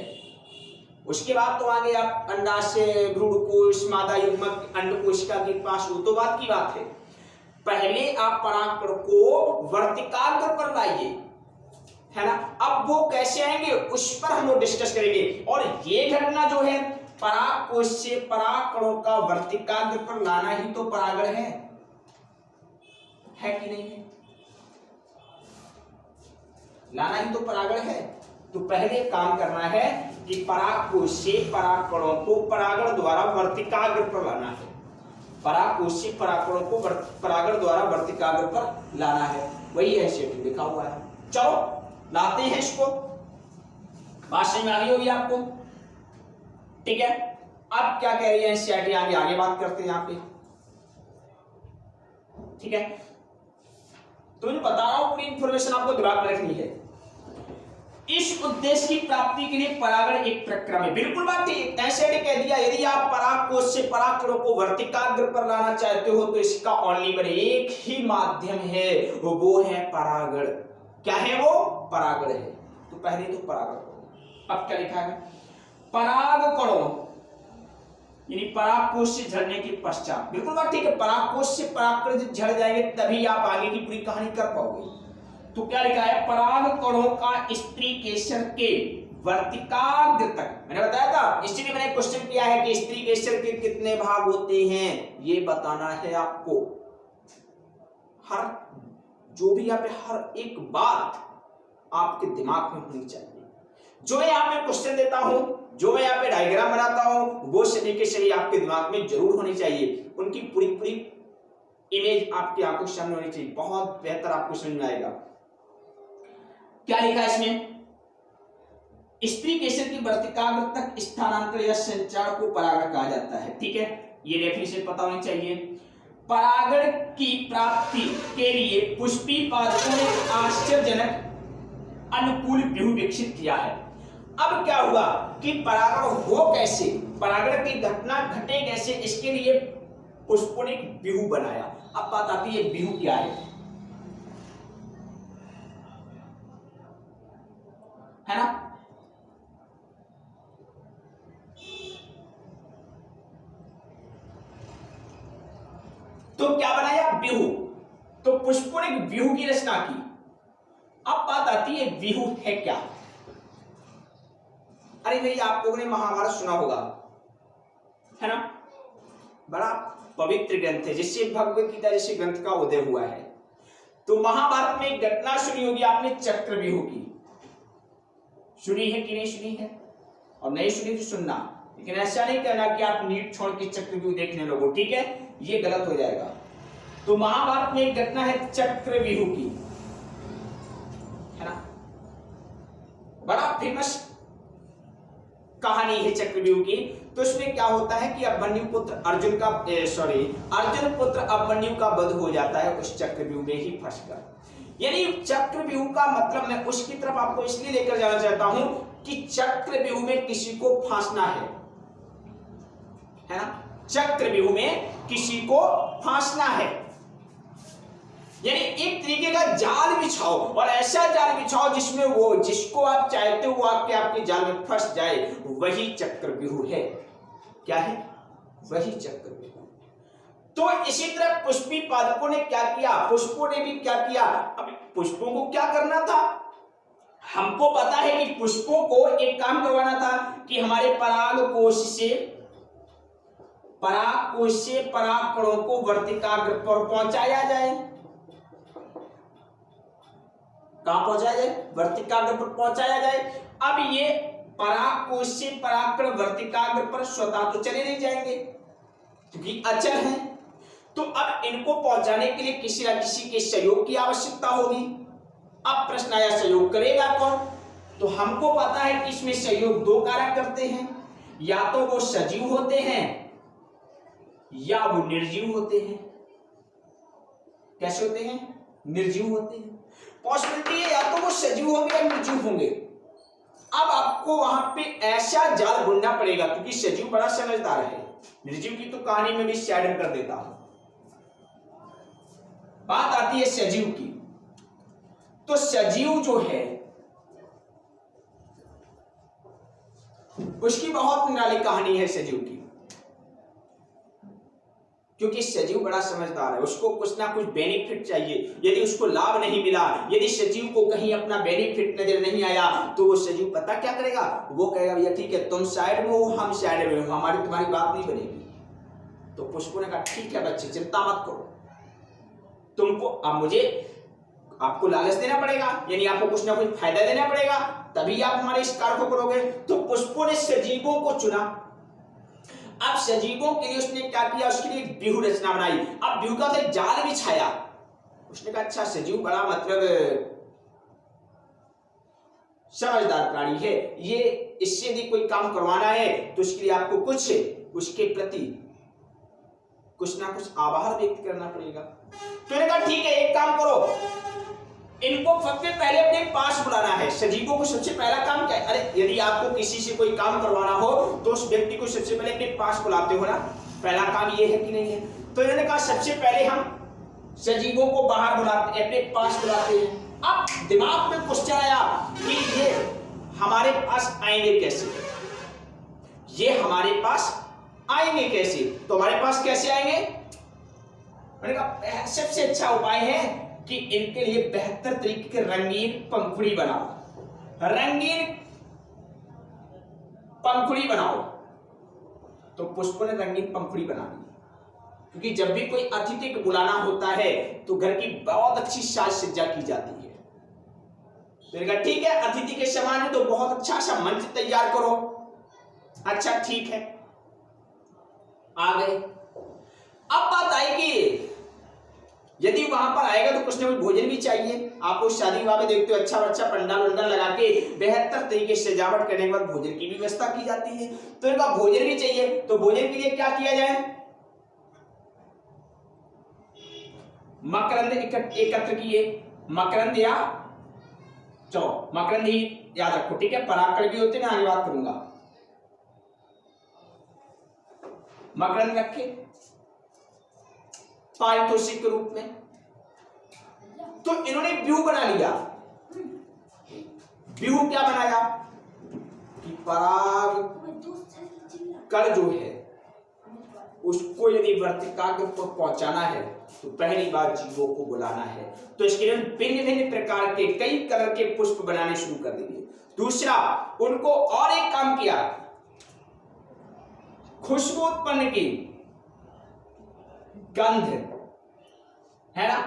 उसके बाद तो आगे आप अंडाशय, भ्रूणकोश, मादा युग्मक, अंडकोशिका के पास, वो तो बात की बात है। पहले आप पराग कण को वर्तिकाग्र पर लाइए, है ना। अब वो कैसे आएंगे उस पर हम लोग डिस्कस करेंगे। और ये घटना जो है पराग कोश से पराग कणों का वर्तिकाग्र पर लाना ही तो परागण है कि नहीं है? लाना ही तो परागण है। तो पहले काम करना है कि पराग कोश से पराग कणों को परागण द्वारा वर्तिकाग्र पर लाना है। पराग कोश से पराग कणों को परागण द्वारा वर्तिकाग्र पर लाना है, वही है शेड्यूल लिखा हुआ है। चलो लाते हैं इसको। बात समझ में आ गई होगी आपको, ठीक है। अब क्या कह रही है एनसीईआरटी, आगे बात करते हैं यहाँ पे, ठीक है। तो मैं बता रहा हूं, पूरी इंफॉर्मेशन आपको दिमाग में रखनी है। इस उद्देश्य की प्राप्ति के लिए परागण एक प्रक्रम है। बिल्कुल बात ठीक। ऐसे कह दिया, यदि आप पराग कोश से पराग कणों को वर्तिकाग्र पर लाना चाहते हो तो इसका ओनली बने एक ही माध्यम है, वो है परागण। क्या है वो? परागण है। तो पहले तो परागण करो। अब क्या लिखा है? पराग कणों, यानी पराग कोश से झड़ने के पश्चात, बिल्कुल बात ठीक है। पराग कोश से पराग कण जब झड़ जाएंगे तभी आप आगे की पूरी कहानी कर पाओगे। तो क्या लिखा है? पराग कणों का स्त्री केसर के वर्तिकाग्र तक, मैंने बताया था, इसलिए मैंने क्वेश्चन किया है कि स्त्री केसर के कितने भाग होते हैं, ये बताना है आपको। हर जो भी यहाँ पे हर एक बात आपके दिमाग में होनी चाहिए। जो मैं यहाँ पे क्वेश्चन देता हूं, जो मैं यहाँ पे डायग्राम बनाता हूं, वो सभी के सभी आपके दिमाग में जरूर होनी चाहिए। उनकी पूरी पूरी इमेज आपकी आंखों के सामने होनी चाहिए, बहुत बेहतर आपको समझ में आएगा। क्या लिखा है इसमें? स्त्री केसर की वर्तिकाग्र तक स्थानांतरण या संचार को परागण कहा जाता है, ठीक है। ये डेफिनेशन पता होनी चाहिए। परागण की प्राप्ति के लिए पुष्पी पादपों ने आश्चर्यजनक अनुकूल व्यूह विकसित किया है। अब क्या हुआ कि परागण हो कैसे, परागण की घटना घटे कैसे, इसके लिए पुष्पों ने व्यूह बनाया। अब बात आती है व्यूह क्या है ना। तो क्या बनाया? व्यूह। तो पुष्पों ने व्यूह की रचना की। अब बात आती है व्यूह है क्या। अरे भाई, आप लोगों ने महाभारत सुना होगा, है ना। बड़ा पवित्र ग्रंथ है, जिससे भगवत गीता जैसे ग्रंथ का उदय हुआ है। तो महाभारत में एक घटना सुनी होगी आपने, चक्रव्यूह की। सुनी है कि नहीं सुनी है? और नहीं सुनी तो सुनना, लेकिन ऐसा नहीं करना कि आप नीट छोड़ के चक्रव्यूह देखने लगो, ठीक है। ये गलत हो जाएगा। तो महाभारत में एक घटना है चक्रव्यूह की, है ना, बड़ा फेमस कहानी है चक्रव्यूह की। तो इसमें क्या होता है कि अभिमन्यु पुत्र अर्जुन पुत्र अभिमन्यु का वध हो जाता है उस चक्रव्यूह में ही फंसकर। यानी चक्रव्यूह का मतलब मैं उसकी तरफ आपको इसलिए लेकर जाना चाहता हूं कि चक्रव्यूह में किसी को फांसना है ना, चक्रव्यूह में किसी को फांसना है, यानी एक तरीके का जाल बिछाओ और ऐसा जाल बिछाओ जिसमें वो जिसको आप चाहते हो वो आपके जाल में फंस जाए, वही चक्रव्यूह है। क्या है? वही चक्रव्यूह। तो इसी तरह पुष्पी पादपों ने क्या किया, पुष्पों ने भी क्या किया। अब पुष्पों को क्या करना था, हमको पता है कि पुष्पों को एक काम करवाना था कि हमारे परागकोश से परागकणों को वर्तिकाग्र पर पहुंचाया जाए। कहां पहुंचाया जाए? वर्तिकाग्र पर पहुंचाया जाए। अब ये परागकोश से परागकण वर्तिकाग्र पर स्वतः तो चले नहीं जाएंगे क्योंकि अचल हैं। तो अब इनको पहुंचाने के लिए किसी न किसी के सहयोग की आवश्यकता होगी। अब प्रश्न आया सहयोग करेगा कौन? तो हमको पता है कि इसमें सहयोग दो कारक करते हैं, या तो वो सजीव होते हैं या वो निर्जीव होते हैं। कैसे होते हैं? निर्जीव होते हैं। पॉसिबिलिटी है या तो वो सजीव होंगे या निर्जीव होंगे। अब आपको वहां पे ऐसा जाल बुनना पड़ेगा क्योंकि सजीव बड़ा समझदार है, निर्जीव की तो कहानी में भी साइड कर देता हूं। बात आती है सजीव की। तो सजीव जो है उसकी बहुत निराली कहानी है सजीव की, क्योंकि सजीव बड़ा समझदार है, उसको कुछ ना कुछ बेनिफिट चाहिए। यदि उसको लाभ नहीं मिला, यदि सजीव को कहीं अपना बेनिफिट नजर नहीं आया, तो वो सजीव पता क्या करेगा, वो कहेगा भैया ठीक है तुम साइड में हो हम साइड में हो, हमारी तुम्हारी बात नहीं बनेगी। तो पुष्पों ने कहा ठीक है बच्चे चिंता मत करो, तुमको अब मुझे आपको लालच देना पड़ेगा, यानी आपको कुछ ना कुछ फायदा देना पड़ेगा, तभी आप हमारे इस कार्य को करोगे। तो पुष्पों ने सजीवों को चुना। अब सजीवों के लिए उसने क्या किया, उसके लिए एक व्यूह रचना बनाई। अब व्यूह का तो जाल बिछाया। उसने कहा अच्छा सजीव बड़ा मतलब समझदार प्राणी है, ये इससे यदि कोई काम करवाना है तो उसके लिए आपको कुछ उसके प्रति कुछ ना कुछ आभार व्यक्त करना पड़ेगा। तो इन्होंने कहा ठीक है एक काम करो, इनको सबसे पहले अपने पास बुलाना है। सजीवों को सबसे पहला काम क्या है, अरे यदि आपको किसी से कोई काम करवाना हो तो उस व्यक्ति को सबसे पहले अपने पास बुलाते हो ना, पहला काम ये है कि नहीं है। तो इन्होंने कहा सबसे पहले हम सजीवों को बाहर बुलाते हैं, अपने पास बुलाते हैं। अब दिमाग में क्वेश्चन आया कि ये हमारे पास आएंगे कैसे, ये हमारे पास आएंगे कैसे। तो हमारे पास कैसे आएंगे, मैंने कहा सबसे अच्छा उपाय है कि इनके लिए बेहतर तरीके के रंगीन पंखुड़ी बनाओ, रंगीन पंखुड़ी बनाओ। तो पुष्पों ने रंगीन पंखुड़ी बना दी, क्योंकि जब भी कोई अतिथि को बुलाना होता है तो घर की बहुत अच्छी साज सज्जा की जाती है। तो ठीक है अतिथि के समान है तो बहुत अच्छा सा मंच तैयार करो। अच्छा ठीक है आ गए। अब बात आएगी यदि वहां पर आएगा तो कुछ ना कुछ भोजन भी चाहिए। आप उस शादी विवाह में देखते हो अच्छा अच्छा पंडाल वंडाल लगा के बेहतर तरीके से सजावट करने के बाद भोजन की भी व्यवस्था की जाती है। तो इनका भोजन भी चाहिए, तो भोजन के लिए क्या किया जाए, मकरंद एकत्र किए, मकरंद या चलो मकरंद ही याद रखो ठीक है, परागकण भी होते हैं मैं आगे बात करूंगा। मकरंद रखे पारितोषिक के रूप में। तो इन्होंने व्यूह बना लिया। व्यूह क्या बनाया कि पराग कण जो है उसको यदि वर्तिकाग्र पर पहुंचाना है तो पहली बार जीवों को बुलाना है। तो इसके लिए भिन्न भिन्न प्रकार के कई कलर के पुष्प बनाने शुरू कर दिए। दूसरा उनको और एक काम किया, खुशबू उत्पन्न की, गंध है ना,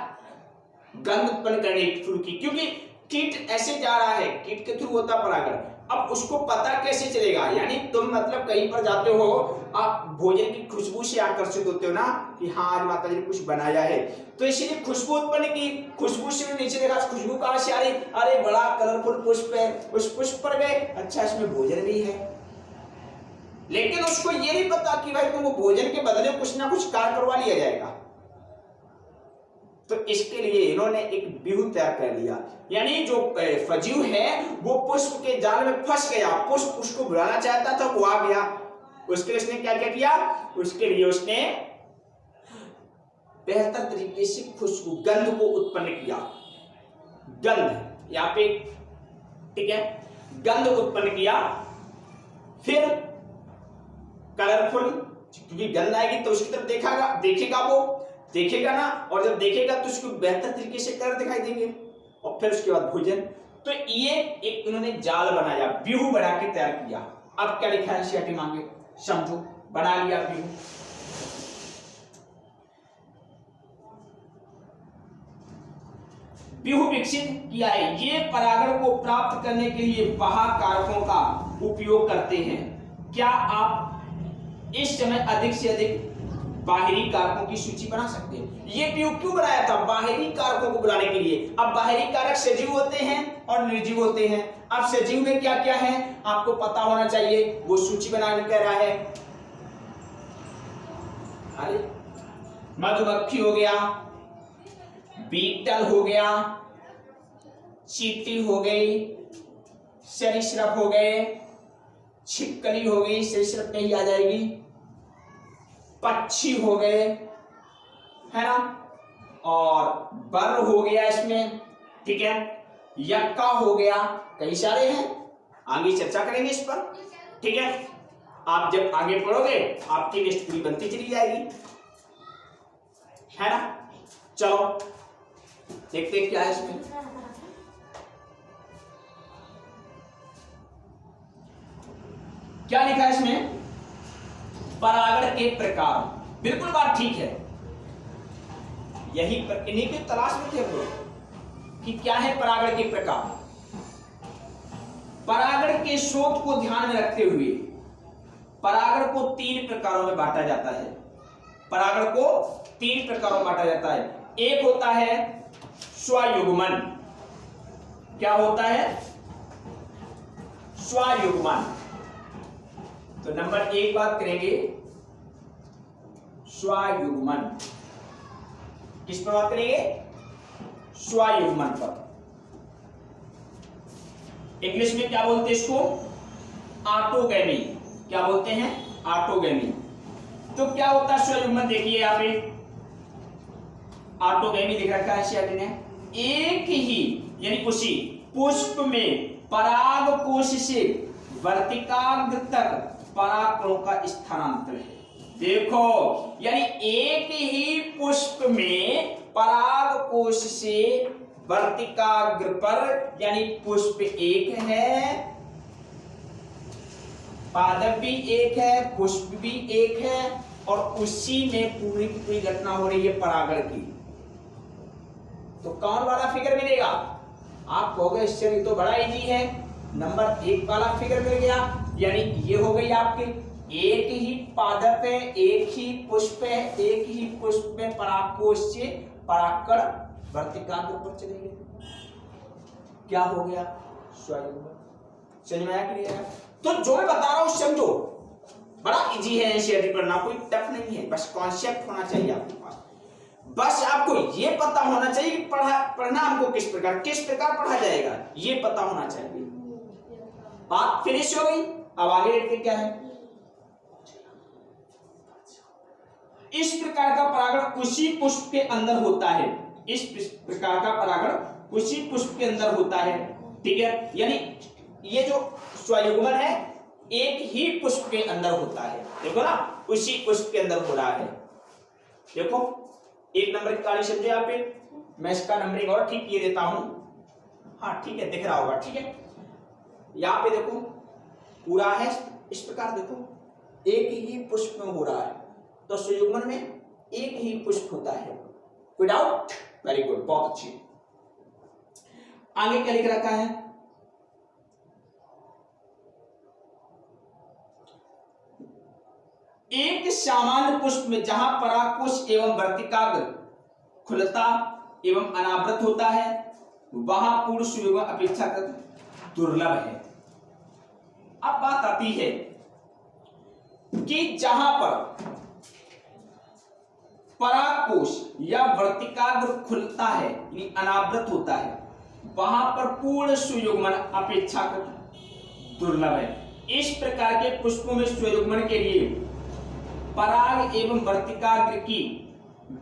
गंध उत्पन्न करने शुरू की। क्योंकि कीट ऐसे जा रहा है, कीट के थ्रू होता परागण, अब उसको पता कैसे चलेगा, यानी तुम मतलब कहीं पर जाते हो, आप भोजन की खुशबू से आकर्षित होते हो ना कि हाँ आज माता जी ने कुछ बनाया है, तो इसीलिए खुशबू उत्पन्न की। खुशबू से नीचे देखा, खुशबू कहां से आ रही, अरे बड़ा कलरफुल पुष्प है, उस पुष्प पर गए, अच्छा इसमें भोजन भी है। लेकिन उसको ये नहीं पता कि भाई तुमको भोजन के बदले कुछ ना कुछ कार्य करवा लिया जाएगा। तो इसके लिए इन्होंने एक व्यूह तैयार कर लिया, यानी जो फजीव है वो पुष्प के जाल में फंस गया, पुष्प उसको बुलाना चाहता था, वो आ गया। उसके लिए उसने क्या क्या किया, उसके लिए उसने बेहतर तरीके से खुशबू गंध को उत्पन्न किया। गंध यहाँ पे ठीक है, गंध उत्पन्न किया, फिर कलरफुल, क्योंकि गंध आएगी तो उसकी तरफ देखेगा ना, और जब देखेगा तो उसको बेहतर तरीके से कलर दिखाई देंगे, और फिर उसके बाद भोजन। तो ये एक इन्होंने जाल बनाया, व्यूह बना के तैयार किया। अब क्या लिखा है सीआरटी मांगे, समझो, बना लिया व्यूह। व्यूह विकसित किया है, ये परागण को प्राप्त करने के लिए बाह्य कारकों का उपयोग करते हैं। क्या आप इस समय अधिक से अधिक बाहरी कारकों की सूची बना सकते हैं? ये व्यूह क्यों बनाया था, बाहरी कारकों को बुलाने के लिए। अब बाहरी कारक सजीव होते हैं और निर्जीव होते हैं। अब सजीव में क्या क्या है आपको पता होना चाहिए, वो सूची बनाने कह रहा है। अरे मधुमक्खी हो गया, बीटल हो गया, चींटी हो गई, सरीसृप हो गए, छिपकली हो गई, सरीसृप में ही आ जाएगी, पक्षी हो गए, है ना, और बर हो गया इसमें, ठीक है, यक्का हो गया, कई सारे हैं, आगे चर्चा करेंगे इस पर, ठीक है। आप जब आगे पढ़ोगे आपकी लिस्ट पूरी बनती चली जाएगी, है ना। चलो देखते हैं क्या है इसमें। क्या लिखा है इसमें, परागण के प्रकार। बिल्कुल बात ठीक है, यही इन्हीं की तलाश में थे वो कि क्या है परागण के प्रकार। परागण के स्रोत को ध्यान में रखते हुए परागण को 3 प्रकारों में बांटा जाता है। परागण को 3 प्रकारों में बांटा जाता है। एक होता है स्वयुग्मन। क्या होता है, स्वयुग्मन। तो नंबर 1 बात करेंगे स्वयुग्मन। किस पर बात करेंगे, स्वयुग्मन पर। इंग्लिश में क्या बोलते हैं इसको, ऑटोगैमी। क्या बोलते हैं, ऑटोगैमी। तो क्या होता है स्वयुग्मन, देखिए यहां पे ऑटोगैमी लिख रखा है सीआरटी ने। एक ही यानी उसी पुष्प में पराग कोश से वर्तिकाग्र तक परागकणों का स्थानांतरण है। देखो, यानी एक ही पुष्प में पराग कोश से वर्तिकाग्र पर, यानी पुष्प एक है, पादप भी एक है, पुष्प भी एक है, और उसी में पूरी की पूरी घटना हो रही है परागण की। तो कौन वाला फिगर मिलेगा, आप कहोगे इससे तो बड़ा इजी है, नंबर 1 वाला फिगर मिल गया। यानी ये हो गई आपकी, एक ही पादप है, एक ही पुष्प है, एक ही पुष्प में परागकोश से परागकण वर्तिकाग्र पर चले गए। क्या हो गया, स्वयुग्मन। समझ में आया क्लियर? तो जो मैं बता रहा हूं समझो, बड़ा इजी है एनसीईआरटी पढ़ना, कोई टफ नहीं है, बस कॉन्सेप्ट होना चाहिए आपके पास। बस आपको ये पता होना चाहिए कि पढ़ना हमको किस प्रकार पढ़ा जाएगा, ये पता होना चाहिए। बात फिनिश हो गई। अब आगे देखते क्या है। इस प्रकार का परागण उसी पुष्प के अंदर होता है। इस प्रकार का परागण उसी पुष्प के अंदर होता है, ठीक है। यानी ये जो स्वयुग्मन है एक ही पुष्प के अंदर होता है। देखो ना, उसी पुष्प के अंदर हो रहा है। देखो 1 नंबर की कहानी समझो। यहाँ पे मैं इसका नंबरिंग और ठीक किए देता हूं। हाँ ठीक है, दिख रहा होगा, ठीक है। यहाँ पे देखो पूरा है इस प्रकार, देखो एक ही पुष्प में हो रहा है, तो स्वयुग्मन में एक ही पुष्प होता है। कोई डाउट? वेरी गुड, बहुत अच्छी। आगे क्या लिख रखा है, एक सामान्य पुष्प में जहां परागकोश एवं वर्तिकाग्र खुलता एवं अनावृत होता है वहां पूर्ण सुयुग्मन अपेक्षाकृत दुर्लभ है। अब बात आती है कि जहां पर परागकोश या वर्तिकाग्र खुलता है यानी अनावृत होता है वहां पर पूर्ण सुयुग्मन अपेक्षाकृत दुर्लभ है। इस प्रकार के पुष्पों में सुयुग्मन के लिए पराग एवं वर्तिकाग्र की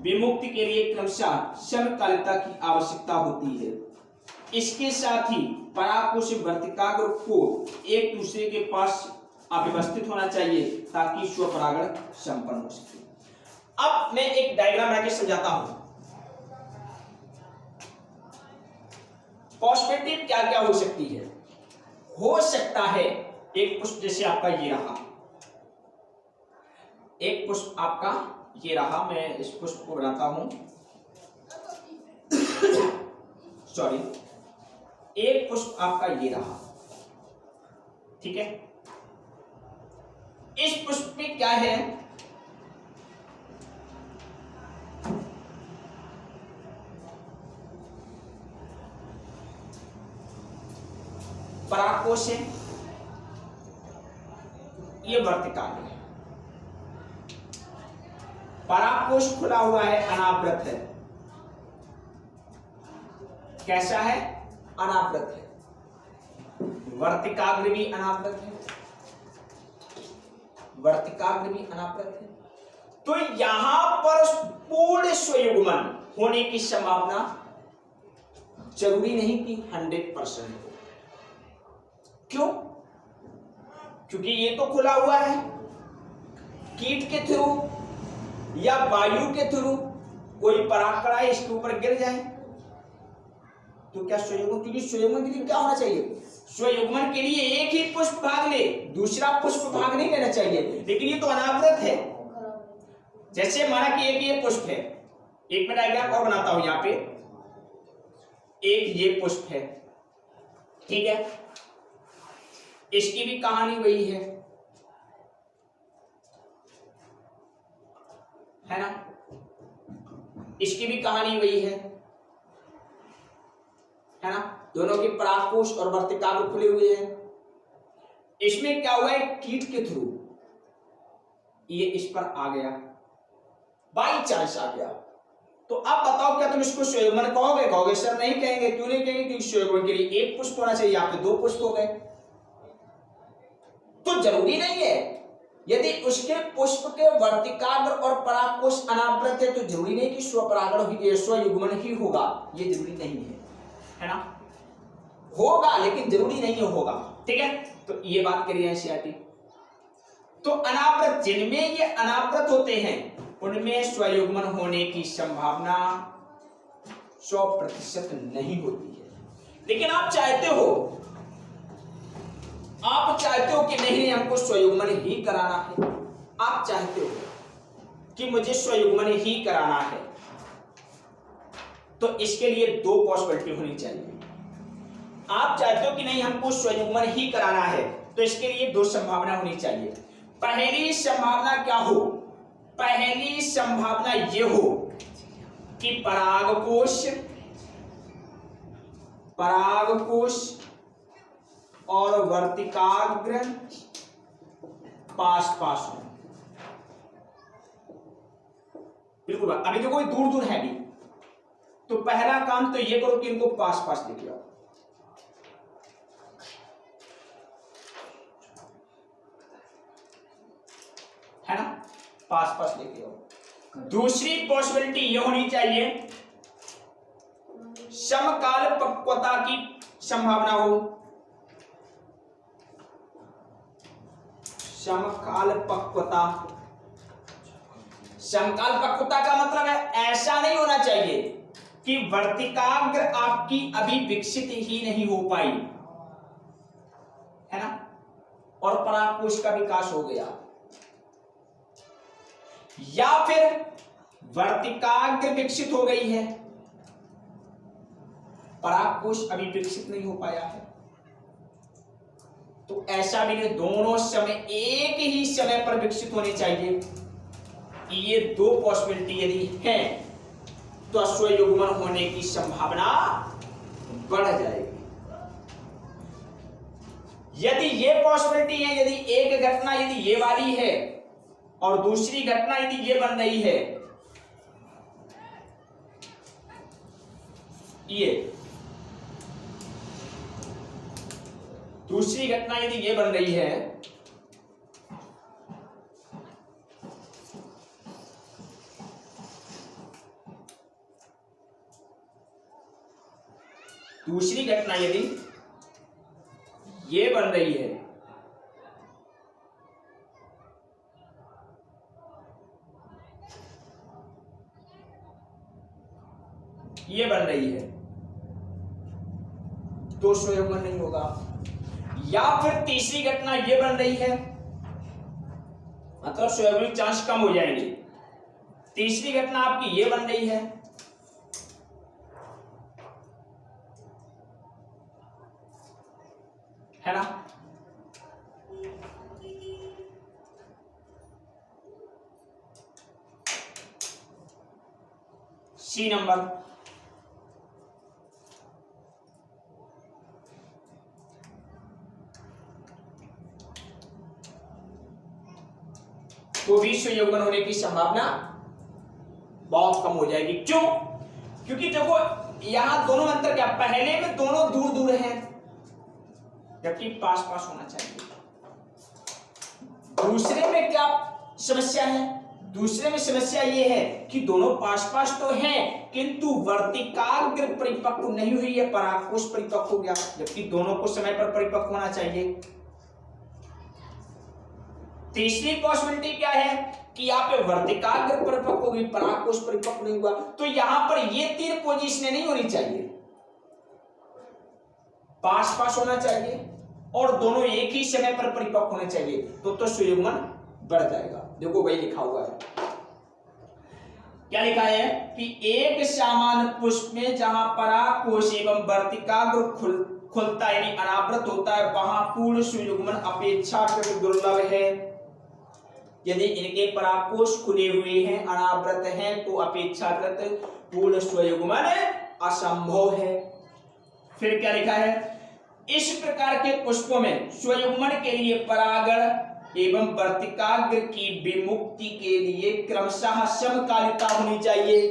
विमुक्ति के लिए क्रमशः समकालिकता की आवश्यकता होती है। इसके साथ ही परागकोश वर्तिकाग्र को एक दूसरे के पास अव्यवस्थित होना चाहिए ताकि स्वपरागण संपन्न हो सके। अब मैं एक डायग्राम बना के समझाता हूं। पॉसिबिलिटी क्या क्या हो सकती है। हो सकता है एक पुष्प जैसे आपका ये रहा, एक पुष्प आपका ये रहा, मैं इस पुष्प को बनाता हूं सॉरी, एक पुष्प आपका ये रहा, ठीक है। इस पुष्प में क्या है, परागकोश है, ये वर्तिकाग्र है। परागकोश खुला हुआ है, अनावृत है। कैसा है? अनावृत है। वर्तिकाग्र भी अनावृत है, वर्तिकाग्र भी अनावृत है। तो यहां पर पूर्ण स्वयुग्मन होने की संभावना जरूरी नहीं कि 100% हो। क्यों? क्योंकि ये तो खुला हुआ है, कीट के थ्रू या वायु के थ्रू कोई परागकणा इसके ऊपर गिर जाए तो क्या स्वयुग्मन, क्योंकि स्वयुग्मन के लिए क्या होना चाहिए, स्वयुग्मन के लिए एक ही पुष्प भाग ले, दूसरा पुष्प भाग नहीं लेना चाहिए। लेकिन ये तो अनावृत है। जैसे माना कि एक ये पुष्प है, एक मैं डायग्राम और बनाता हूं, यहां पे एक ये पुष्प है, ठीक है, इसकी भी कहानी वही है ना, इसकी भी कहानी वही है ना। दोनों के परागकोश और वर्तिकाग्र खुले हुए हैं। इसमें क्या हुआ है, कीट के थ्रू ये इस पर आ गया, बाई चांस आ गया। तो अब बताओ क्या तुम इसको स्वयुग्मन कहोगे? कहोगे सर नहीं कहेंगे। क्यों नहीं कहेंगे? क्योंकि स्वयुग्मन के लिए एक पुष्प होना चाहिए, यहाँ पे 2 पुष्प हो गए। तो जरूरी नहीं है, यदि उसके पुष्प के वर्तिकाग्र और परागकोश अनावृत है तो जरूरी नहीं कि स्वपरागण स्वयुग्मन ही होगा, ये जरूरी नहीं है ना। होगा लेकिन जरूरी नहीं होगा, ठीक है। तो ये बात करिए एनसीईआरटी। तो अनावृत, जिनमें ये अनावृत होते हैं उनमें स्वयुग्मन होने की संभावना 100% नहीं होती है। लेकिन आप चाहते हो कि नहीं हमको स्वयुग्मन ही कराना है, आप चाहते हो कि मुझे स्वयुग्मन ही कराना है, तो इसके लिए 2 पॉसिबिलिटी होनी चाहिए। आप चाहते हो कि नहीं हमको स्वयुग्मन ही कराना है, तो इसके लिए 2 संभावना होनी चाहिए। पहली संभावना क्या हो? पहली संभावना यह हो कि परागकोश और वर्तिकाग्र पास पास हो। बिल्कुल, अभी तो कोई दूर दूर है नहीं, तो पहला काम तो ये करो कि इनको पास पास लेके आओ। है ना, पास पास लेके आओ। दूसरी पॉसिबिलिटी ये होनी चाहिए समकाल पक्वता की संभावना हो। समकाल पक्वता, समकाल पक्वता का मतलब है ऐसा नहीं होना चाहिए कि वर्तिकाग्र आपकी अभी विकसित ही नहीं हो पाई, है ना, और परागकोश का विकास हो गया, या फिर वर्तिकाग्र विकसित हो गई है, परागकोश अभी विकसित नहीं हो पाया है। तो ऐसा भी नहीं, दोनों समय एक ही समय पर विकसित होने चाहिए। ये दो पॉसिबिलिटी यदि है तो स्वयुग्मन होने की संभावना बढ़ जाएगी। यदि ये पॉसिबिलिटी है, यदि एक घटना यदि ये वाली है और दूसरी घटना यदि ये बन रही है, ये दूसरी घटना यदि ये बन रही है, दूसरी घटना यदि ये बन रही है, ये बन रही है, तो स्वयुग्मन नहीं होगा। या फिर तीसरी घटना ये बन रही है, मतलब स्वयुग्मन चांस कम हो जाएंगे। तीसरी घटना आपकी ये बन रही है ना? C number. तो भी स्वयुग्मन होने की संभावना बहुत कम हो जाएगी। क्यों? क्योंकि देखो यहां दोनों में अंतर क्या, पहले में दोनों दूर दूर हैं जबकि पास पास होना चाहिए। दूसरे में क्या समस्या है? दूसरे में समस्या ये है कि दोनों पास पास तो हैं किंतु वर्तिकाग्र परिपक्व नहीं हुई है, पराकोश परिपक्व हो गया, जबकि दोनों को समय पर परिपक्व होना चाहिए। तीसरी पॉसिबिलिटी क्या है कि यहाँ पे वर्तिकाग्र परिपक्व हुई, पराकोश परिपक्व नहीं हुआ, तो यहां पर ये तीन पोजीशन नहीं होनी चाहिए, पास पास होना चाहिए और दोनों एक ही समय पर परिपक्व होने चाहिए, तो स्वयुग्मन बढ़ जाएगा। देखो वही लिखा हुआ है, क्या लिखा है कि एक सामान्य पुष्प में जहां पराकोश एवं वर्तिकाग्र खुलता यानी अनावृत होता है, वहां पूर्ण स्वयुग्मन अपेक्षाकृत दुर्लभ है। यदि इनके पराकोश खुले हुए हैं, अनावृत हैं, तो अपेक्षाकृत पूर्ण स्वयुग्मन असंभव है। फिर क्या लिखा है, इस प्रकार के पुष्पों में स्वयुग्मन के लिए परागण एवं वर्तिकाग्र की विमुक्ति के लिए क्रमशः समकालिता होनी चाहिए,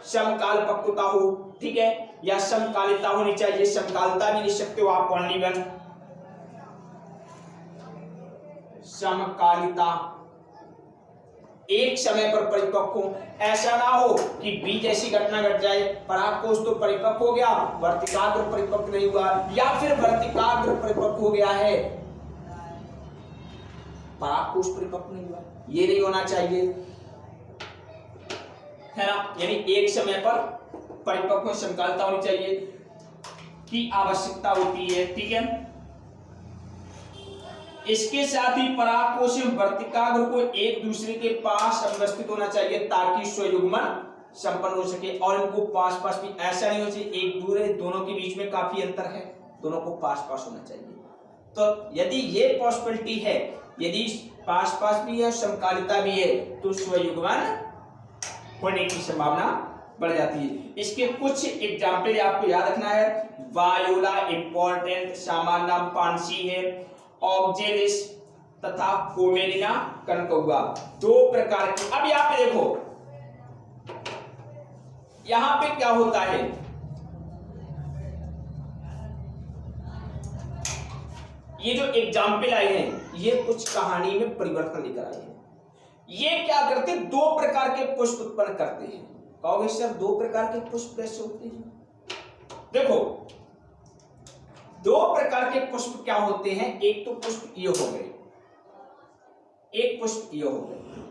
समकालपक्वता हो, ठीक है, या समकालिता होनी चाहिए, समकालिता भी लिख सकते हो आप, ओनली वन समकालिता, एक समय पर परिपक्व हो। ऐसा ना हो कि बी जैसी घटना घट जाए, परागकोश तो परिपक्व हो गया, वर्तिकाग्र परिपक्व नहीं हुआ, या फिर वर्तिकाग्र परिपक्व हो गया है, परागकोश परिपक्व नहीं हुआ, ये नहीं होना चाहिए, है ना? यानी एक समय पर परिपक्व समकालिता होनी चाहिए की आवश्यकता होती है, ठीक है। इसके साथ ही परागकोश एवं वर्तिकाग्र को एक दूसरे के पास अवस्थित होना चाहिए ताकि स्वयुग्मन संपन्न हो सके, और इनको पास पास भी ऐसा नहीं हो चाहिए एक दूर है, दोनों के बीच में काफी अंतर है, दोनों को पास पास होना चाहिए। तो यदि ये पॉसिबिलिटी है, यदि पास पास भी है, समकालिता भी है, तो स्वयुग्मन होने की संभावना बढ़ जाती है। इसके कुछ एग्जाम्पल आपको याद रखना है, वायोला इंपॉर्टेंट, सामान्य नाम पानसी है, ऑक्जेलिस तथा कोमेलिना कनकौआ, दो प्रकार की। अब यहां पे देखो, यहां पे क्या होता है, ये जो एग्जाम्पल आए हैं ये कुछ कहानी में परिवर्तन लेकर आए हैं। ये क्या करते हैं, दो प्रकार के पुष्प उत्पन्न करते हैं। कहोगे सर दो प्रकार के पुष्प कैसे होते हैं? देखो दो प्रकार के पुष्प क्या होते हैं, एक तो पुष्प ये हो गए, एक पुष्प ये हो गए,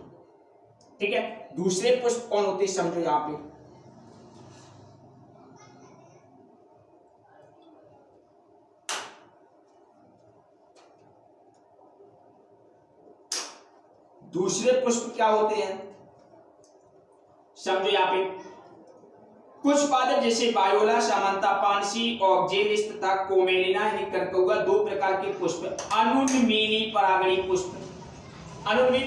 ठीक है। दूसरे पुष्प कौन होते हैं समझो यहां पे, दूसरे पुष्प क्या होते हैं समझो यहां पे, कुछ पादप जैसे वायोला, सामंता, पानसी, ऑक्जेलिस तथा कोमेलिना यानी करकौआ 2 प्रकार के पुष्प अनुन्मीली परागणी पुष्प, अनुन्मीली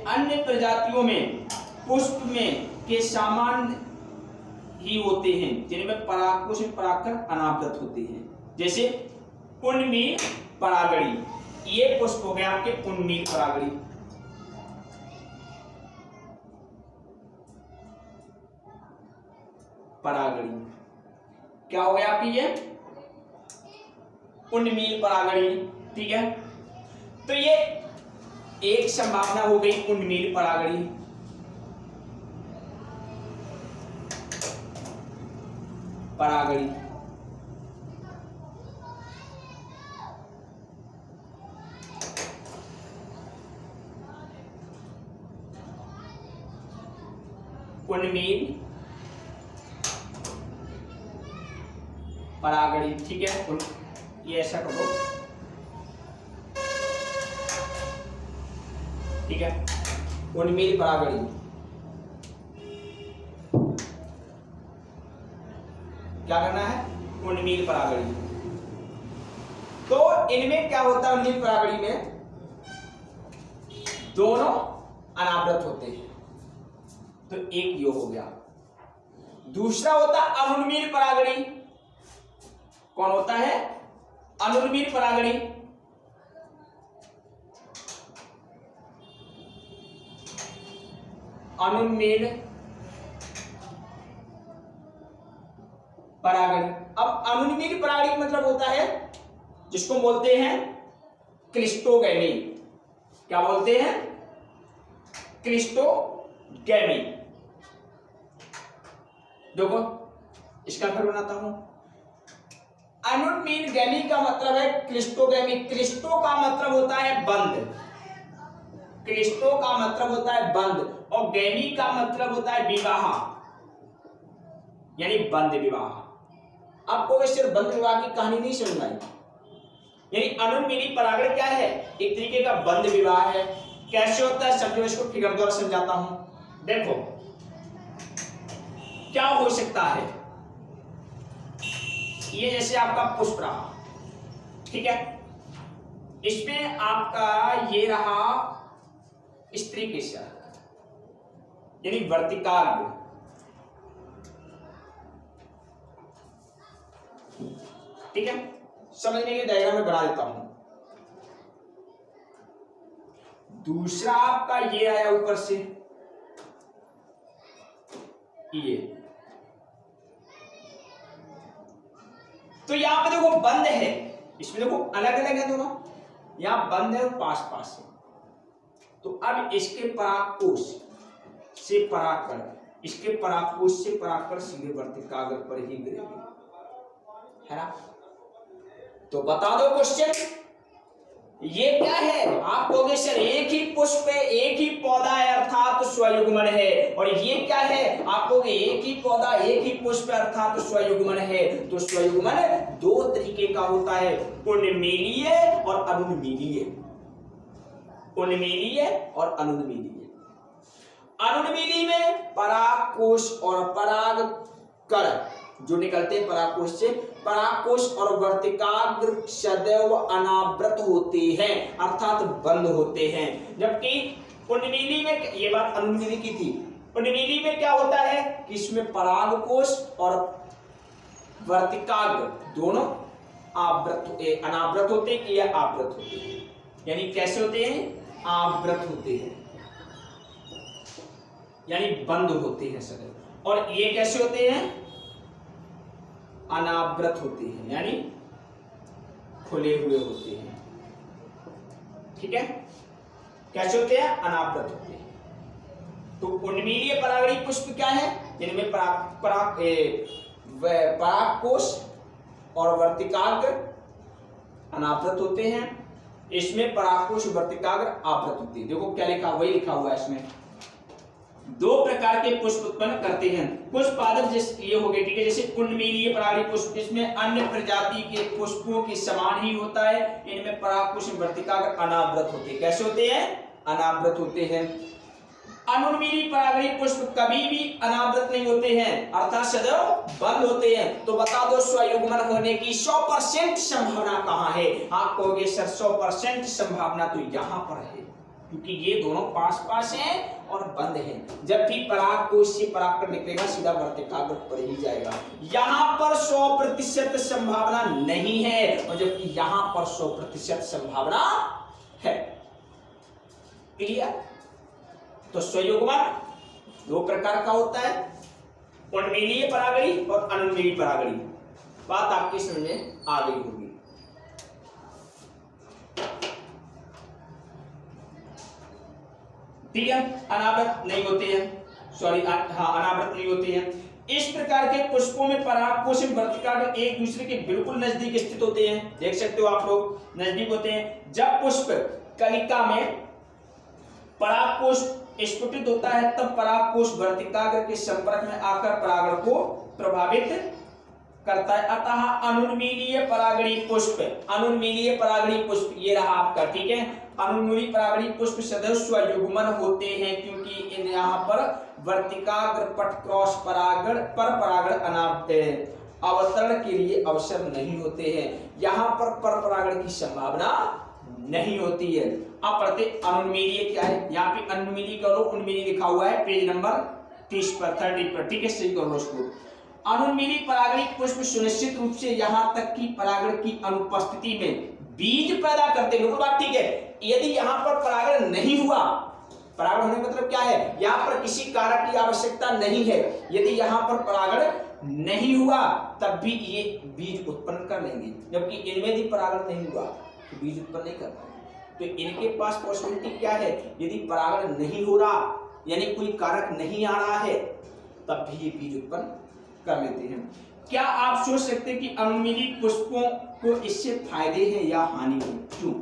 अन्य प्रजातियों में पुष्प में के समान ही होते हैं जिनमें परागकोश में परागकण अनावृत होते हैं। जैसे उन्मील परागणी, ये पुष्प हो गया आपके उन्मील परागणी। परागणी क्या हो गया आपकी ये उन्मील परागणी, ठीक है। तो ये एक संभावना हो गई उन्मील परागणी। परागणी उन्मील परागणी, ठीक है। ये ऐसा करो, ठीक है, उन्मील परागणी। क्या करना है? उन्मील परागणी। तो इनमें क्या होता है? उन्मील परागणी में दोनों अनावृत होते हैं, तो एक यो हो गया। दूसरा होता अनुन्मील परागणी। कौन होता है? अनुन्मील परागणी। अनुन्मील परागणी। अब अनुन्मील परागणी मतलब होता है जिसको बोलते हैं क्लिस्टोगैमी। क्या बोलते हैं? क्लिस्टोगैमी। देखो इसका फिर बनाता हूं। अनुन्मील गैमी का मतलब है क्लिस्टोगैमी। क्लिस्टो का मतलब होता है बंद, क्लिस्टो का मतलब होता है बंद, और गैमी का मतलब होता है विवाह, यानी बंद विवाह। आपको सिर्फ बंद विवाह की कहानी नहीं समझ आई। यानी अनुन्मीली परागण क्या है? एक तरीके का बंद विवाह है। कैसे होता है समझो, इसको फिगर द्वारा समझाता हूं। देखो क्या हो सकता है, ये जैसे आपका पुष्प रहा, ठीक है, इसमें आपका ये रहा स्त्री केसर यानी वर्तिकाग्र, ठीक है। समझने के डायग्राम में बना देता हूं। दूसरा आपका ये आया ऊपर से, ये तो यहां पे देखो बंद है, इसमें देखो अलग अलग है दोनों, यहां बंद है और पास पास है। तो अब इसके परागकोश से परागकण, इसके परागकोश से परागकण सीधे वर्तिकाग्र पर ही गिरेंगे, है ना। तो बता दो क्वेश्चन, ये क्या है? आप कहोगे सर एक ही पुष्प है, एक ही पौधा है अर्थात स्वयुग्मन है। और ये क्या है? आप कहोगे एक ही पौधा, एक ही पुष्प अर्थात स्वयुग्मन है। तो स्वयुग्मन दो तरीके का होता है, उन्मीलीय और अनुन्मीलीय। उन्मीलीय और अनुन्मीलीय। अनुन्मीली में परागकोश और परागकण जो निकलते हैं परागकोश से, परागकोश और वर्तिकाग्र सदैव अनावृत होते हैं अर्थात बंद होते हैं। जबकि उन्मीली में, ये बात अनुन्मीली की थी, उन्मीली में क्या होता है कि इसमें परागकोश और वर्तिकाग्र दोनों अनावृत होते हैं या आवृत होते हैं। यानी कैसे होते हैं? आवृत होते हैं, यानी बंद होते हैं सदैव। और ये कैसे होते हैं? अनावृत होते हैं, यानी खुले हुए होते हैं, ठीक है। कैसे होते हैं? अनावृत होते हैं। तो उन्मीलीय परागणी पुष्प क्या है? जिनमें परागकोश और वर्तिकाग्र अनावृत होते हैं, इसमें परागकोश वर्तिकाग्र आवृत होते हैं। देखो क्या लिखा, वही लिखा हुआ है इसमें। दो प्रकार के पुष्प उत्पन्न करते हैं। कुछ पादप जैसे ये हो गए, ठीक है, जैसे उन्मीलीय परागणी पुष्प, इसमें अन्य प्रजाति के पुष्पों के समान ही होता है। इनमें परागकोश वर्तिकाग्र अनावृत होते हैं। कैसे होते हैं? अनावृत होते हैं। अनुन्मीली परागणी पुष्प कभी भी अनावृत नहीं होते हैं, अर्थात सदैव बंद होते हैं। तो बता दो स्वयुग्मन होने की 100% संभावना कहाँ है? आप कहोगे सर 100% संभावना तो यहाँ पर है, क्योंकि ये दोनों पास पास हैं और बंद हैं। जब भी पराग कोश से परागकण निकलेगा सीधा वर्तिकाग्र पर ही जाएगा। यहाँ पर 100% संभावना नहीं है, और जबकि यहाँ पर 100% संभावना है। क्लियर? तो स्वयुग्मन दो प्रकार का होता है, उन्मीलीय परागणी और अनुन्मीली परागणी। बात आपकी समझ में आ गई होगी। ठीक है, अनावृत नहीं होते हैं, अनावृत नहीं होते हैं। इस प्रकार के पुष्पों में परागकोश एवं वर्तिकाग्र एक दूसरे के बिल्कुल नजदीक स्थित होते हैं। देख सकते हो आप लोग, नजदीक होते हैं। जब पुष्प कलिका में परागकोश स्फुटित होता है तब परागकोश वर्तिकाग्र के संपर्क में आकर परागण को प्रभावित करता है। अतः अनुन्मीलीय परागणी पुष्प, अनुन्मीलीय परागणी पुष्प ये रहा आपका। ठीक है, अनुन्मीली परागणी पुष्प सदैव स्वयुग्मन होते हैं, क्योंकि इन यहाँ पर वर्तिकाग्र पट क्रॉस परागण पर परागण अवतरण के लिए अवसर नहीं होते हैं। यहाँ पर परागण की संभावना नहीं होती है। अब पढ़ते अनुन्मीलीय क्या है। यहाँ पे अनुन्मीली करो, उन्मीली लिखा हुआ है पेज नंबर 30 पर 30 पर। ठीक है, सही करो उसको। अनुन्मीली परागणी पुष्प सुनिश्चित रूप से यहाँ तक कि परागण की अनुपस्थिति में बीज पैदा करते हैं। बात ठीक है। यदि यहाँ पर परागण नहीं हुआ, परागण होने का मतलब क्या है, यहाँ पर किसी कारक की आवश्यकता नहीं है। यदि यहाँ पर परागण नहीं हुआ तब भी ये बीज उत्पन्न कर लेंगे, जबकि इनमें यदि परागण नहीं हुआ तो बीज उत्पन्न नहीं कर पाएंगे। तो इनके पास पॉसिबिलिटी क्या है, यदि परागण नहीं हो रहा यानी कोई कारक नहीं आ रहा है तब भी ये बीज उत्पन्न कर लेते हैं। क्या आप सोच सकते हैं कि अनुन्मीली पुष्पों को इससे फायदे हैं या हानि है? क्यों?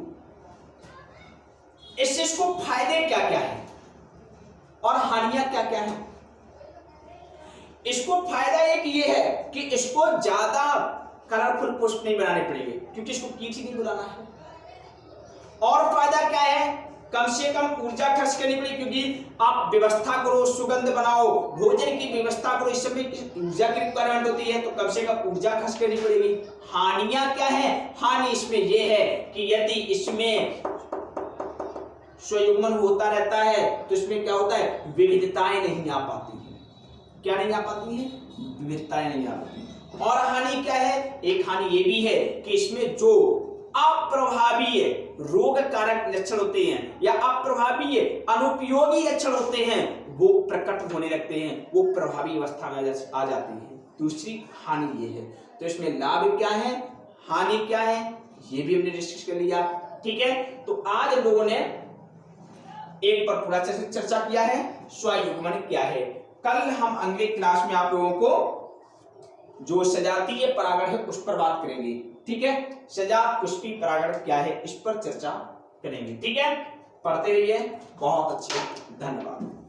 इससे इसको फायदे क्या क्या है और हानियां क्या क्या है? इसको फायदा एक ये है कि इसको ज्यादा कलरफुल पुष्प नहीं बनाने पड़ेंगे, क्योंकि इसको कीट ही नहीं बुलाना है। और फायदा क्या है, कम से कम ऊर्जा खर्च करनी पड़ेगी, क्योंकि आप व्यवस्था करो, सुगंध बनाओ, भोजन की व्यवस्था करो, इस समय ऊर्जा की रिक्वायरमेंट होती है, तो कम से कम ऊर्जा खर्च करनी पड़ेगी। हानियां क्या है? हानि इसमें यह है कि यदि इसमें स्वयुग्मन होता रहता है तो इसमें क्या होता है, विविधताएं नहीं आ पाती है। क्या नहीं आ पाती है? विविधताएं नहीं आ पाती। और हानि क्या है? एक हानि ये भी है कि इसमें जो अप्रभावी रोग कारक लक्षण होते हैं या अप्रभावी अनुपयोगी लक्षण होते हैं वो प्रकट होने लगते हैं, वो प्रभावी अवस्था में आ जाते हैं। दूसरी हानि ये है। तो इसमें लाभ क्या है, हानि क्या है, ये भी हमने डिस्कस कर लिया। ठीक है, तो आज हम लोगों ने एक पर पूरा चर्चा किया है, स्वयुग्मन क्या है। कल हम अगले क्लास में आप लोगों को जो सजातीय परागण है उस पर बात करेंगे। ठीक है, सजात पुष्पी परागण क्या है इस पर चर्चा करेंगे। ठीक है, पढ़ते रहिए। बहुत अच्छे, धन्यवाद।